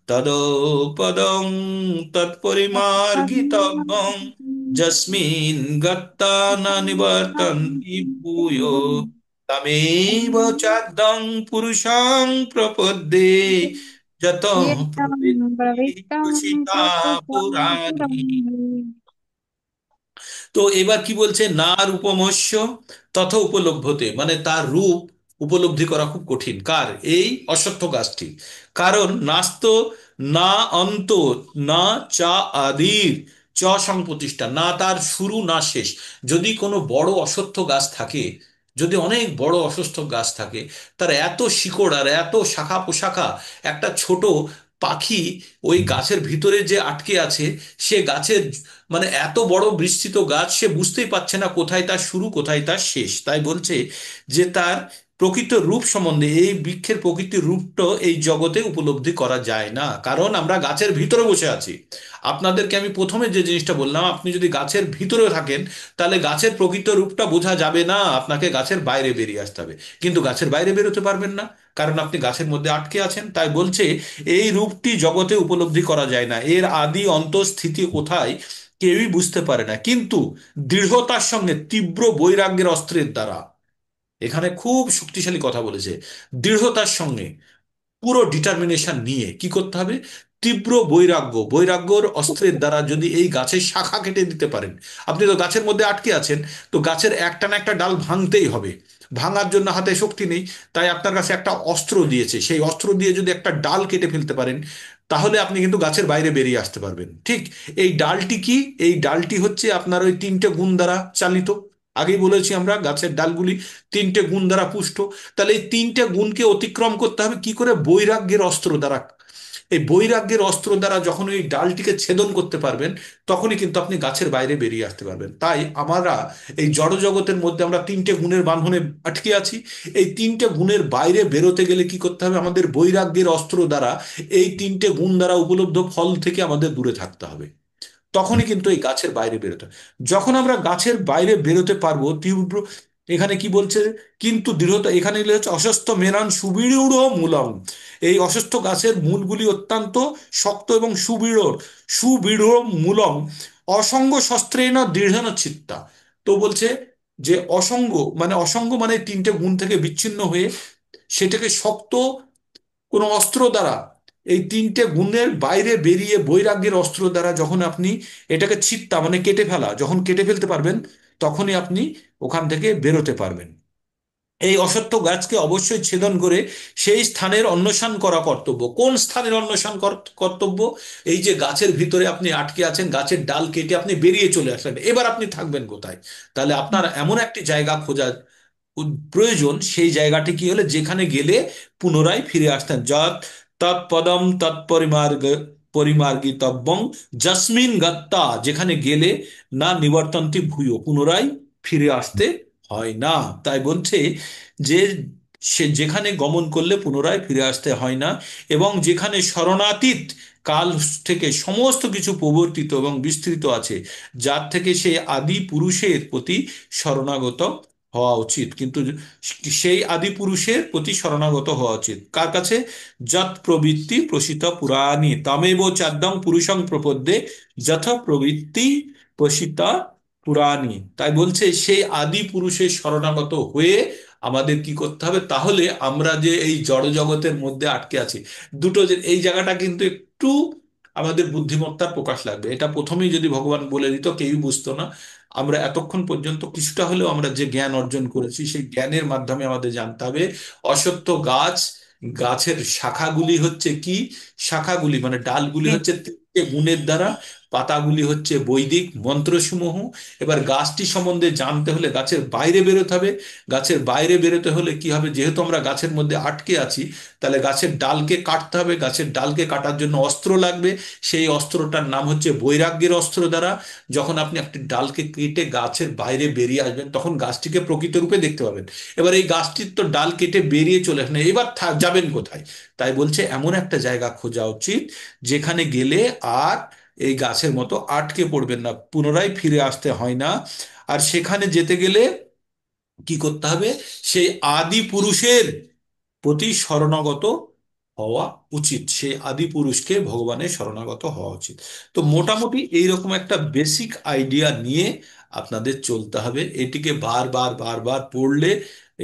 তদোপদং তৎপরিমার্গিতব্যং, যস্মিন গত্তা ন নিবর্তন্তি ভূয়ো, তমেব চাদ্যং পুরুষং প্রপদ্যে, যতঃ ইয়েতাং প্রবৃত্তি ব্রবীতাং প্রসিতা প্রত্যক্ষং পুরাণে। পুরাণে। তো এবার কি বলছে? না রূপমস্য তথা উপলভ্যতে, মানে তার রূপ উপলব্ধি করা খুব কঠিন। কার? এই অশ্বত্থ গাছটি। কারণ নাস্ত, না অন্ত, না চা আদির, চ সংপ্রতিষ্ঠা, না তার শুরু না শেষ। যদি কোনো বড় অশ্বত্থ গাছ থাকে, যদি অনেক বড় অশ্বত্থ গাছ থাকে, তার এত শিকড় আর এত শাখা পোশাখা, একটা ছোট পাখি ওই গাছের ভিতরে যে আটকে আছে, সে গাছের মানে এত বড় বিস্তৃত গাছ, সে বুঝতেই পারছে না কোথায় তার শুরু কোথায় তার শেষ। তাই বলছে যে তার প্রকৃত রূপ সম্বন্ধে, এই বৃক্ষের প্রকৃতির রূপটা এই জগতে উপলব্ধি করা যায় না, কারণ আমরা গাছের ভিতরে বসে আছি। আপনাদেরকে আমি প্রথমে যে জিনিসটা বললাম, আপনি যদি গাছের ভিতরে থাকেন, তাহলে গাছের প্রকৃত রূপটা বোঝা যাবে না, আপনাকে গাছের বাইরে বেরিয়ে আসতে হবে। কিন্তু গাছের বাইরে বেরোতে পারবেন না, কারণ আপনি গাছের মধ্যে আটকে আছেন। তাই বলছে এই রূপটি জগতে উপলব্ধি করা যায় না, এর আদি অন্ত স্থিতি কোথায় কেউই বুঝতে পারে না। কিন্তু দৃঢ়তার সঙ্গে তীব্র বৈরাগ্যের অস্ত্রের দ্বারা, এখানে খুব শক্তিশালী কথা বলেছে, দৃঢ়তার সঙ্গে পুরো ডিটারমিনেশন নিয়ে কি করতে হবে? তীব্র বৈরাগ্য, বৈরাগ্যর অস্ত্রের দ্বারা যদি এই গাছের শাখা কেটে দিতে পারেন। আপনি তো গাছের মধ্যে আটকে আছেন, তো গাছের একটা না একটা ডাল ভাঙতেই হবে। ভাঙার জন্য হাতে শক্তি নেই, তাই আপনার কাছে একটা অস্ত্র দিয়েছে, সেই অস্ত্র দিয়ে যদি একটা ডাল কেটে ফেলতে পারেন, তাহলে আপনি কিন্তু গাছের বাইরে বেরিয়ে আসতে পারবেন। ঠিক এই ডালটি কি? এই ডালটি হচ্ছে আপনার ওই তিনটে গুণ দ্বারা চালিত। আগেই বলেছি আমরা, গাছের ডালগুলি তিনটে গুণ দ্বারা পুষ্ট। তাহলে এই তিনটে গুণকে অতিক্রম করতে হবে কি করে? বৈরাগ্যের অস্ত্র দ্বারা। এই বৈরাগ্যের অস্ত্র দ্বারা যখন ওই ডালটিকে ছেদন করতে পারবেন, তখনই কিন্তু আপনি গাছের বাইরে বেরিয়ে আসতে পারবেন। তাই আমরা এই জড় জগতের মধ্যে আমরা তিনটে গুণের বাঁধনে আটকে আছি। এই তিনটে গুণের বাইরে বেরোতে গেলে কি করতে হবে? আমাদের বৈরাগ্যের অস্ত্র দ্বারা এই তিনটে গুণ দ্বারা উপলব্ধ ফল থেকে আমাদের দূরে থাকতে হবে। তখনই কিন্তু এই গাছের বাইরে বেরোতে হবে। যখন আমরা গাছের বাইরে বেরোতে পারবো তীব্র, এখানে কি বলছে? কিন্তু দৃঢ়তা, এখানে হচ্ছে অসস্থ মেরান সুবিড়ূঢ় মূলম। এই অসস্থ গাছের মূলগুলি অত্যন্ত শক্ত এবং সুবিড়, সুবিড় মূলম, অসঙ্গ শস্ত্রেণ দৃঢ় চিত্তা। তো বলছে যে অসঙ্গ, মানে অসঙ্গ মানে তিনটে গুণ থেকে বিচ্ছিন্ন হয়ে, সেটাকে শক্ত কোনো অস্ত্র দ্বারা, এই তিনটে গুণের বাইরে বেরিয়ে বৈরাগ্যের অস্ত্র দ্বারা যখন আপনি এটাকে ছিত্তা মানে কেটে ফেলা, যখন কেটে ফেলতে পারবেন, তখনই আপনি ওখান থেকে বেরোতে পারবেন। এই অশ্বত্থ গাছকে অবশ্যই ছেদন করে সেই স্থানের অন্বেষণ করা কর্তব্য। কোন স্থানের অন্বেষণ কর্তব্য? এই যে গাছের ভিতরে আপনি আটকে আছেন, গাছের ডাল কেটে আপনি বেরিয়ে চলে আসলেন, এবার আপনি থাকবেন কোথায়? তাহলে আপনার এমন একটি জায়গা খোঁজা প্রয়োজন, সেই জায়গাটি কি হলে যেখানে গেলে পুনরায় ফিরে আসতেন। যৎ তৎপদম তৎপরিমার্গ পরিমার্গিতব্যং যস্মিন গত্তা, যেখানে গেলে না নিবর্তন্তি ভূয়, পুনরায় ফিরে আসতে হয় না। তাই বলছে যে সে যেখানে গমন করলে পুনরায় ফিরে আসতে হয় না, এবং যেখানে শরণাতীত কাল থেকে সমস্ত কিছু প্রবর্তিত এবং বিস্তৃত আছে, যার থেকে সেই আদি পুরুষের প্রতি শরণাগত হওয়া উচিত। কিন্তু সেই আদি পুরুষের প্রতি শরণাগত হওয়া উচিত কার কাছে? যৎ প্রবৃত্তি প্রসিত পুরাণী তমেব চাদ্দং পুরুষং প্রপদ্যে যথ প্রবৃত্তি প্রসিতা পুরাণী। তাই বলছে সেই আদি পুরুষের শরণাগত হয়ে আমাদের কি করতে হবে? তাহলে আমরা যে এই জড় জগতের মধ্যে আটকে আছি, দুটো যে এই জায়গাটা কিন্তু একটু আমাদের বুদ্ধিমত্তার প্রকাশ লাগবে। এটা প্রথমেই যদি ভগবান বলে দিত কেউই বুঝতো না। আমরা এতক্ষণ পর্যন্ত কিছুটা হলেও আমরা যে জ্ঞান অর্জন করেছি, সেই জ্ঞানের মাধ্যমে আমাদের জানতে হবে অশ্বত্থ গাছ, গাছের শাখাগুলি হচ্ছে কি? শাখাগুলি মানে ডালগুলি হচ্ছে তিনটে গুণের দ্বারা, পাতাগুলি হচ্ছে বৈদিক মন্ত্রসমূহ। এবার গাছটি সম্বন্ধে জানতে হলে গাছের বাইরে বেরোতে হবে। গাছের বাইরে বেরোতে হলে কি হবে? যেহেতু আমরা গাছের মধ্যে আটকে আছি, তাহলে গাছের ডালকে কাটতে হবে। গাছের ডালকে কাটার জন্য অস্ত্র লাগবে। সেই অস্ত্রটার নাম হচ্ছে বৈরাগ্যের অস্ত্র দ্বারা। যখন আপনি একটি ডালকে কেটে গাছের বাইরে বেরিয়ে আসবেন, তখন গাছটিকে প্রকৃত রূপে দেখতে পাবেন। এবার এই গাছটির তো ডাল কেটে বেরিয়ে চলে আসেন, এবার যাবেন কোথায়? তাই বলছে এমন একটা জায়গা খোঁজা উচিত যেখানে গেলে আর এই গাছের মতো আটকে পড়বেন না, পুনরায় ফিরে আসতে হয় না। আর সেখানে যেতে গেলে কি করতে হবে? সেই আদি পুরুষের প্রতি শরণাগত হওয়া উচিত। সেই আদি পুরুষকে ভগবানের শরণাগত হওয়া উচিত। তো মোটামুটি এইরকম একটা বেসিক আইডিয়া নিয়ে আপনাদের চলতে হবে। এটিকে বারবার বারবার পড়লে,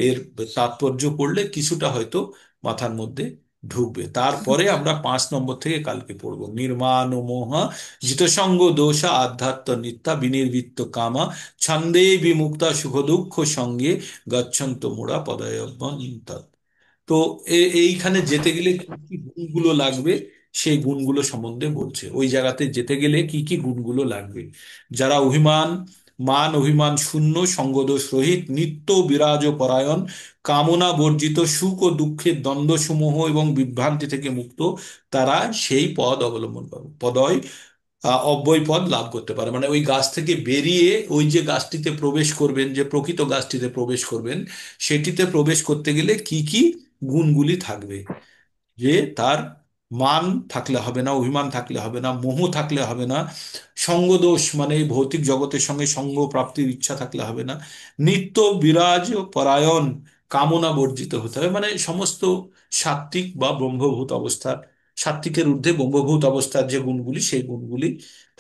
এর তাৎপর্য পড়লে কিছুটা হয়তো মাথার মধ্যে ঢুকবে। তারপরে আমরা 5 নম্বর থেকে কালকে পড়বো। নির্মাণ মোহা জিতসঙ্গ দোষা আধ্যাত্ম নিত্যা বিনির্বৃত্ত কামা ছন্দে বিমুক্তা সুখ দুঃখ সঙ্গে গচ্ছন্ত মোড়া পদয়ন্তত। তো এইখানে যেতে গেলে কি কি গুণগুলো লাগবে, সেই গুণগুলো সম্বন্ধে বলছে। ওই জায়গাতে যেতে গেলে কি কি গুণগুলো লাগবে? যারা অভিমান, মান অভিমান শূন্য, সঙ্গদোষ রহিত, নিত্য বিরাজ পরায়ণ, কামনা বর্জিত, সুখ ও দুঃখের দ্বন্দ্বসমূহ এবং বিভ্রান্তি থেকে মুক্ত, তারা সেই পদ অবলম্বন করে পদয় অব্যয় পদ লাভ করতে পারে। মানে ওই গাছ থেকে বেরিয়ে ওই যে গাছটিতে প্রবেশ করবেন, যে প্রকৃত গাছটিতে প্রবেশ করবেন, সেটিতে প্রবেশ করতে গেলে কি কি গুণগুলি থাকবে? যে তার মান থাকলে হবে না, অভিমান থাকলে হবে না, মোহ থাকলে হবে না, সঙ্গদোষ মানে এই ভৌতিক জগতের সঙ্গে সঙ্গ প্রাপ্তির ইচ্ছা থাকলে হবে না, নিত্য বিরাজ পরায়ণ, কামনা বর্জিত হতে হবে। মানে সমস্ত সাত্ত্বিক বা ব্রহ্মভূত অবস্থার, সাত্ত্বিকের ঊর্ধ্বে ব্রহ্মভূত অবস্থার যে গুণগুলি, সেই গুণগুলি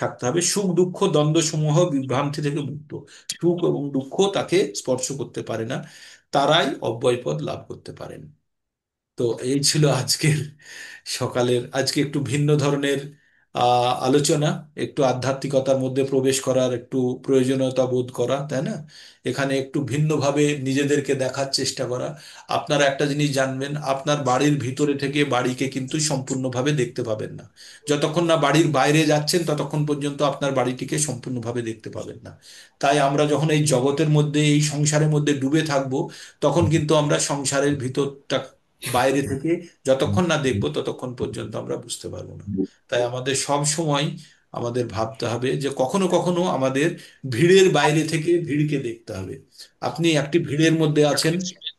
থাকতে হবে। সুখ দুঃখ দ্বন্দ্ব সমূহ বিভ্রান্তি থেকে মুক্ত, সুখ এবং দুঃখ তাকে স্পর্শ করতে পারে না, তারাই অব্যয় পদ লাভ করতে পারেন। তো এই ছিল আজকের সকালের, আজকে একটু ভিন্ন ধরনের আলোচনা, একটু আধ্যাত্মিকতার মধ্যে প্রবেশ করার একটু প্রয়োজনীয়তা বোধ করা, তাই না? এখানে একটু ভিন্নভাবে নিজেদেরকে দেখার চেষ্টা করা। আপনারা একটা জিনিস জানবেন, আপনার বাড়ির ভিতরে থেকে বাড়িকে কিন্তু সম্পূর্ণভাবে দেখতে পাবেন না। যতক্ষণ না বাড়ির বাইরে যাচ্ছেন, ততক্ষণ পর্যন্ত আপনার বাড়িটিকে সম্পূর্ণভাবে দেখতে পাবেন না। তাই আমরা যখন এই জগতের মধ্যে, এই সংসারের মধ্যে ডুবে থাকবো, তখন কিন্তু আমরা সংসারের ভিতরটা বাইরে থেকে যতক্ষণ না দেখবো, ততক্ষণ পর্যন্ত আমরা বুঝতে পারবো না। তাই আমাদের সব সময় আমাদের ভাবতে হবে যে কখনো কখনো আমাদের ভিড়ের বাইরে থেকে ভিড়কে দেখতে হবে। আপনি একটি ভিড়ের মধ্যে আছেন,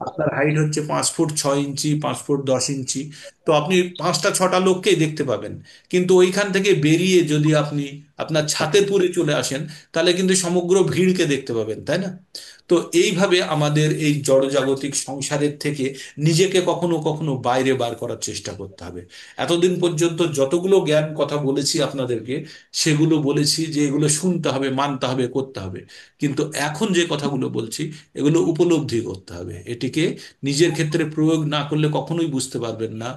আপনার হাইট হচ্ছে 5 ফুট 6 ইঞ্চি, 5 ফুট 10 ইঞ্চি, তো আপনি 5টা 6টা লোককেই দেখতে পাবেন। কিন্তু ওইখান থেকে বেরিয়ে যদি আপনি আপনার ছাতের পুরে চলে আসেন, তাহলে কিন্তু সমগ্র ভিড়কে দেখতে পাবেন, তাই না? তো এইভাবে আমাদের এই জড়জাগতিক সংসারের থেকে নিজেকে কখনো কখনো বাইরে বার করার চেষ্টা করতে হবে। এতদিন পর্যন্ত যতগুলো জ্ঞান কথা বলেছি আপনাদেরকে, সেগুলো বলেছি যে এগুলো শুনতে হবে, মানতে হবে, করতে হবে। কিন্তু এখন যে কথাগুলো বলছি, এগুলো উপলব্ধি করতে হবে। এটিকে নিজের ক্ষেত্রে প্রয়োগ না করলে কখনোই বুঝতে পারবেন না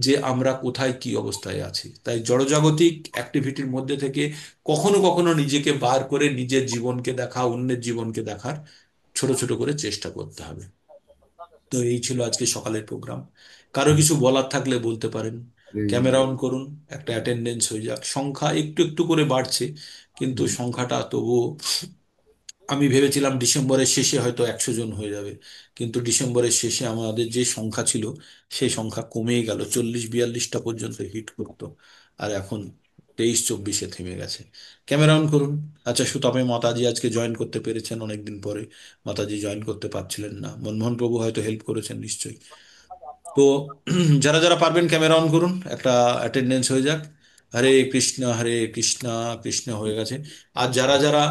যে আমরা কোথায় কি অবস্থায় আছি। তাই জড়জাগতিক অ্যাক্টিভিটির মধ্যে থেকে কখনো কখনো নিজেকে বার করে নিজের জীবনকে দেখা, অন্যের জীবনকে দেখার ছোট ছোট করে চেষ্টা করতে হবে। তো এই ছিল আজকে সকালের প্রোগ্রাম। কারো কিছু বলার থাকলে বলতে পারেন। এই ক্যামেরা অন করুন, একটা অ্যাটেন্ডেন্স হয়ে যাক। সংখ্যা একটু একটু করে বাড়ছে, কিন্তু সংখ্যাটা তবুও, আমি ভেবেছিলাম ডিসেম্বরের শেষে হয়তো 100 জন হয়ে যাবে, কিন্তু ডিসেম্বরের শেষে আমাদের যে সংখ্যা ছিল সেই সংখ্যা কমেই গেল, 40-42টা পর্যন্ত হিট করতো। আর এখন 23-24-এ থেমে গেছে। ক্যামেরা অন করুন। আচ্ছা, সুতপে মাতাজি আজকে জয়েন করতে পেরেছেন অনেকদিন পরে। মাতাজি জয়েন করতে পারছিলেন না, মনমোহন প্রভু হয়তো হেল্প করেছেন নিশ্চয়ই। তো যারা যারা পারবেন ক্যামেরা অন করুন, একটা অ্যাটেন্ডেন্স হয়ে যাক। হরে কৃষ্ণ হরে কৃষ্ণ, কৃষ্ণ হয়ে গেছে। আর যারা যারা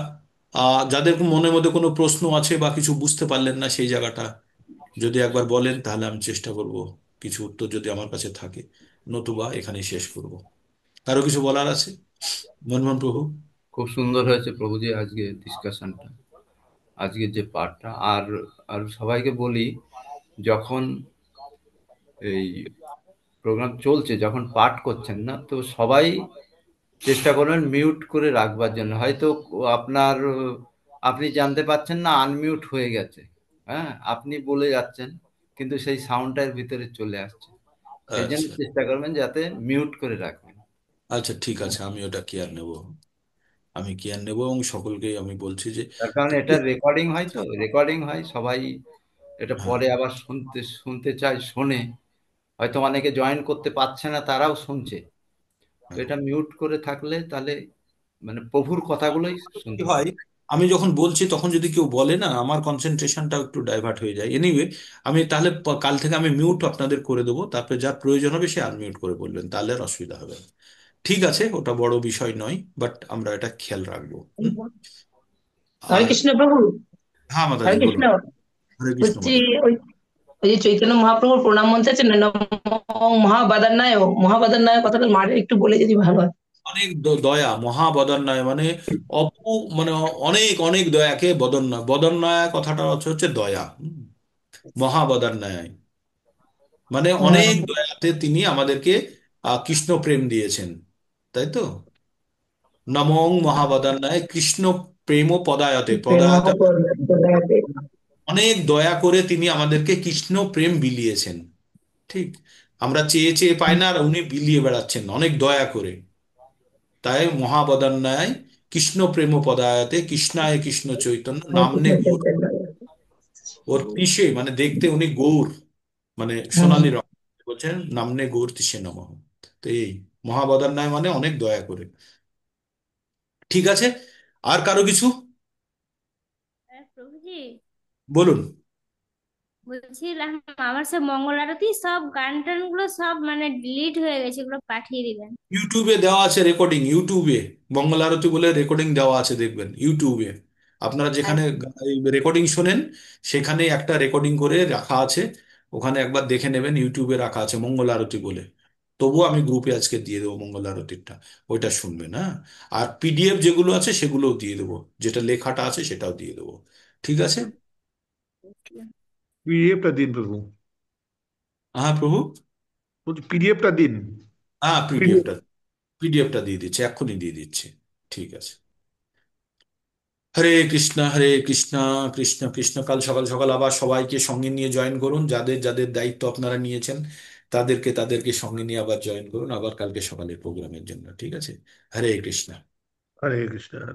যাদের মনের মধ্যে কোনো প্রশ্ন আছে বা কিছু বুঝতে পারলেন না, সেই জায়গাটা যদি একবার বলেন তাহলে আমি চেষ্টা করব কিছু উত্তর যদি আমার কাছে থাকে, নতুবা এখানেই শেষ করব। কারো কিছু বলার আছে? মনমোহন প্রভু। খুব সুন্দর হয়েছে প্রভুজি আজকে ডিসকাশনটা, আজকের যে পার্টটা। আর আর সবাইকে বলি, যখন এই প্রোগ্রাম চলছে, যখন পাঠ করছেন না, তো সবাই চেষ্টা করবেন মিউট করে রাখবার জন্য। হয়তো আপনার আপনি জানতে পারছেন না আনমিউট হয়ে গেছে, হ্যাঁ, আপনি বলে যাচ্ছেন কিন্তু সেই সাউন্ডটা এর ভিতরে চলে আসছে। সেই জন্য আচ্ছা চেষ্টা করবেন যাতে মিউট করে রাখবেন। আচ্ছা, ঠিক আছে, আমি ওটা কেয়ার নেব। আমি কেয়ার নেব এবং সকলকেই আমি বলছি যে, তার কারণ এটা রেকর্ডিং হয়, তো রেকর্ডিং হয়, সবাই এটা হ্যাঁ পরে আবার শুনতে শুনতে চায়, শোনে। হয়তো অনেকে জয়েন করতে পারছে না, তারাও শুনছে। তো হ্যাঁ। এটা মিউট করে থাকলে তাহলে মানে প্রভুর কথাগুলোই কি শুনতে হয়, পাবে। আমি যখন বলছি তখন যদি কেউ বলে না, আমার কনসেন্ট্রেশনটাও একটু ডাইভার্ট হয়ে যায়। এনিওয়ে, আমি তাহলে কাল থেকে আমি মিউট আপনাদের করে দেবো, তারপরে যার প্রয়োজন হবে সে আনমিউট করে বলবেন, তাহলে আর অসুবিধা হবে না। ঠিক আছে, ওটা বড় বিষয় নয়, বাট আমরা এটা খেয়াল রাখবো। হুম? হরে আর কৃষ্ণ প্রভু। হ্যাঁ হরে মাতাজি কৃষ্ণ। বলুন। হরে কৃষ্ণ বলছি মাতাজি। ওই ওই যে চৈতন্য মহাপ্রভুর প্রণাম মন্ত্র আছে না, নমঃ মহাবাদান্নায়, মহাবাদান্নায় কথাটা মারে একটু বলে যদি ভালো হয়। অনেক দয়া, মহাবদন্যায় মানে অপু, মানে অনেক অনেক দয়াকে বদন্যয়, বদন্যয় কথাটা হচ্ছে হচ্ছে দয়া। মহাবদন্যায় মানে হ্যাঁ, অনেক দয়াতে তিনি আমাদেরকে কৃষ্ণ প্রেম দিয়েছেন, তাই তো। নমঃ মহাবদান্যায় কৃষ্ণ প্রেম পদায়তে, প্রেম পদায়তে প্রদায়তে। অনেক দয়া করে তিনি আমাদেরকে কৃষ্ণ প্রেম বিলিয়েছেন। ঠিক, আমরা চেয়ে চেয়ে পাই না, আর উনি বিলিয়ে বেড়াচ্ছেন অনেক দয়া করে। তাই মহাবদান্যায় কৃষ্ণ প্রেম পদায়তে, কৃষ্ণায় কৃষ্ণ চৈতন্য নামনে গৌর। ওর তিসে মানে দেখতে উনি গৌর, মানে হুম। সোনালী রং, বলছেন নামনে গৌর তিসে নমঃ। তো এই মহাবদান্যায় মানে অনেক দয়া করে। ঠিক আছে, আর কারো কিছু প্রভুজি, বলুন। বলছিলাম আমার সব মঙ্গল আরতি সব গান টান গুলো সব মানে ডিলিট হয়ে গেছে, এগুলো পাঠিয়ে দিবেন। ইউটিউবে দেওয়া আছে রেকর্ডিং, ইউটিউবে মঙ্গল আরতি বলে রেকর্ডিং দেওয়া আছে, দেখবেন ইউটিউবে। আপনারা যেখানে আচ্ছা। রেকর্ডিং শোনেন, সেখানে একটা রেকর্ডিং করে রাখা আছে, ওখানে একবার দেখে নেবেন, ইউটিউবে রাখা আছে মঙ্গল আরতি বলে। তবুও আমি গ্রুপে আজকে দিয়ে দেবো মঙ্গল আরতিটা, ওইটা শুনবেন। হ্যাঁ, আর পিডিএফ যেগুলো আছে সেগুলোও দিয়ে দেবো, যেটা লেখাটা আছে সেটাও দিয়ে দেবো। ঠিক আছে। পিডিএফটা দিন প্রভু। হ্যাঁ প্রভু। বলছি পিডিএফটা দিন। হ্যাঁ পিডিএফ। পিডিএফটা দিয়ে দিচ্ছি, এক্ষুনি দিয়ে দিচ্ছি। ঠিক আছে। হরে কৃষ্ণ হরে কৃষ্ণ, কৃষ্ণ কৃষ্ণ। কাল সকাল সকাল আবার সবাইকে সঙ্গে নিয়ে জয়েন করুন, যাদের যাদের দায়িত্ব আপনারা নিয়েছেন তাদেরকে তাদেরকে সঙ্গে নিয়ে আবার জয়েন করুন, আবার কালকে সকালের প্রোগ্রামের জন্য। ঠিক আছে। হরে কৃষ্ণ। হরে কৃষ্ণ।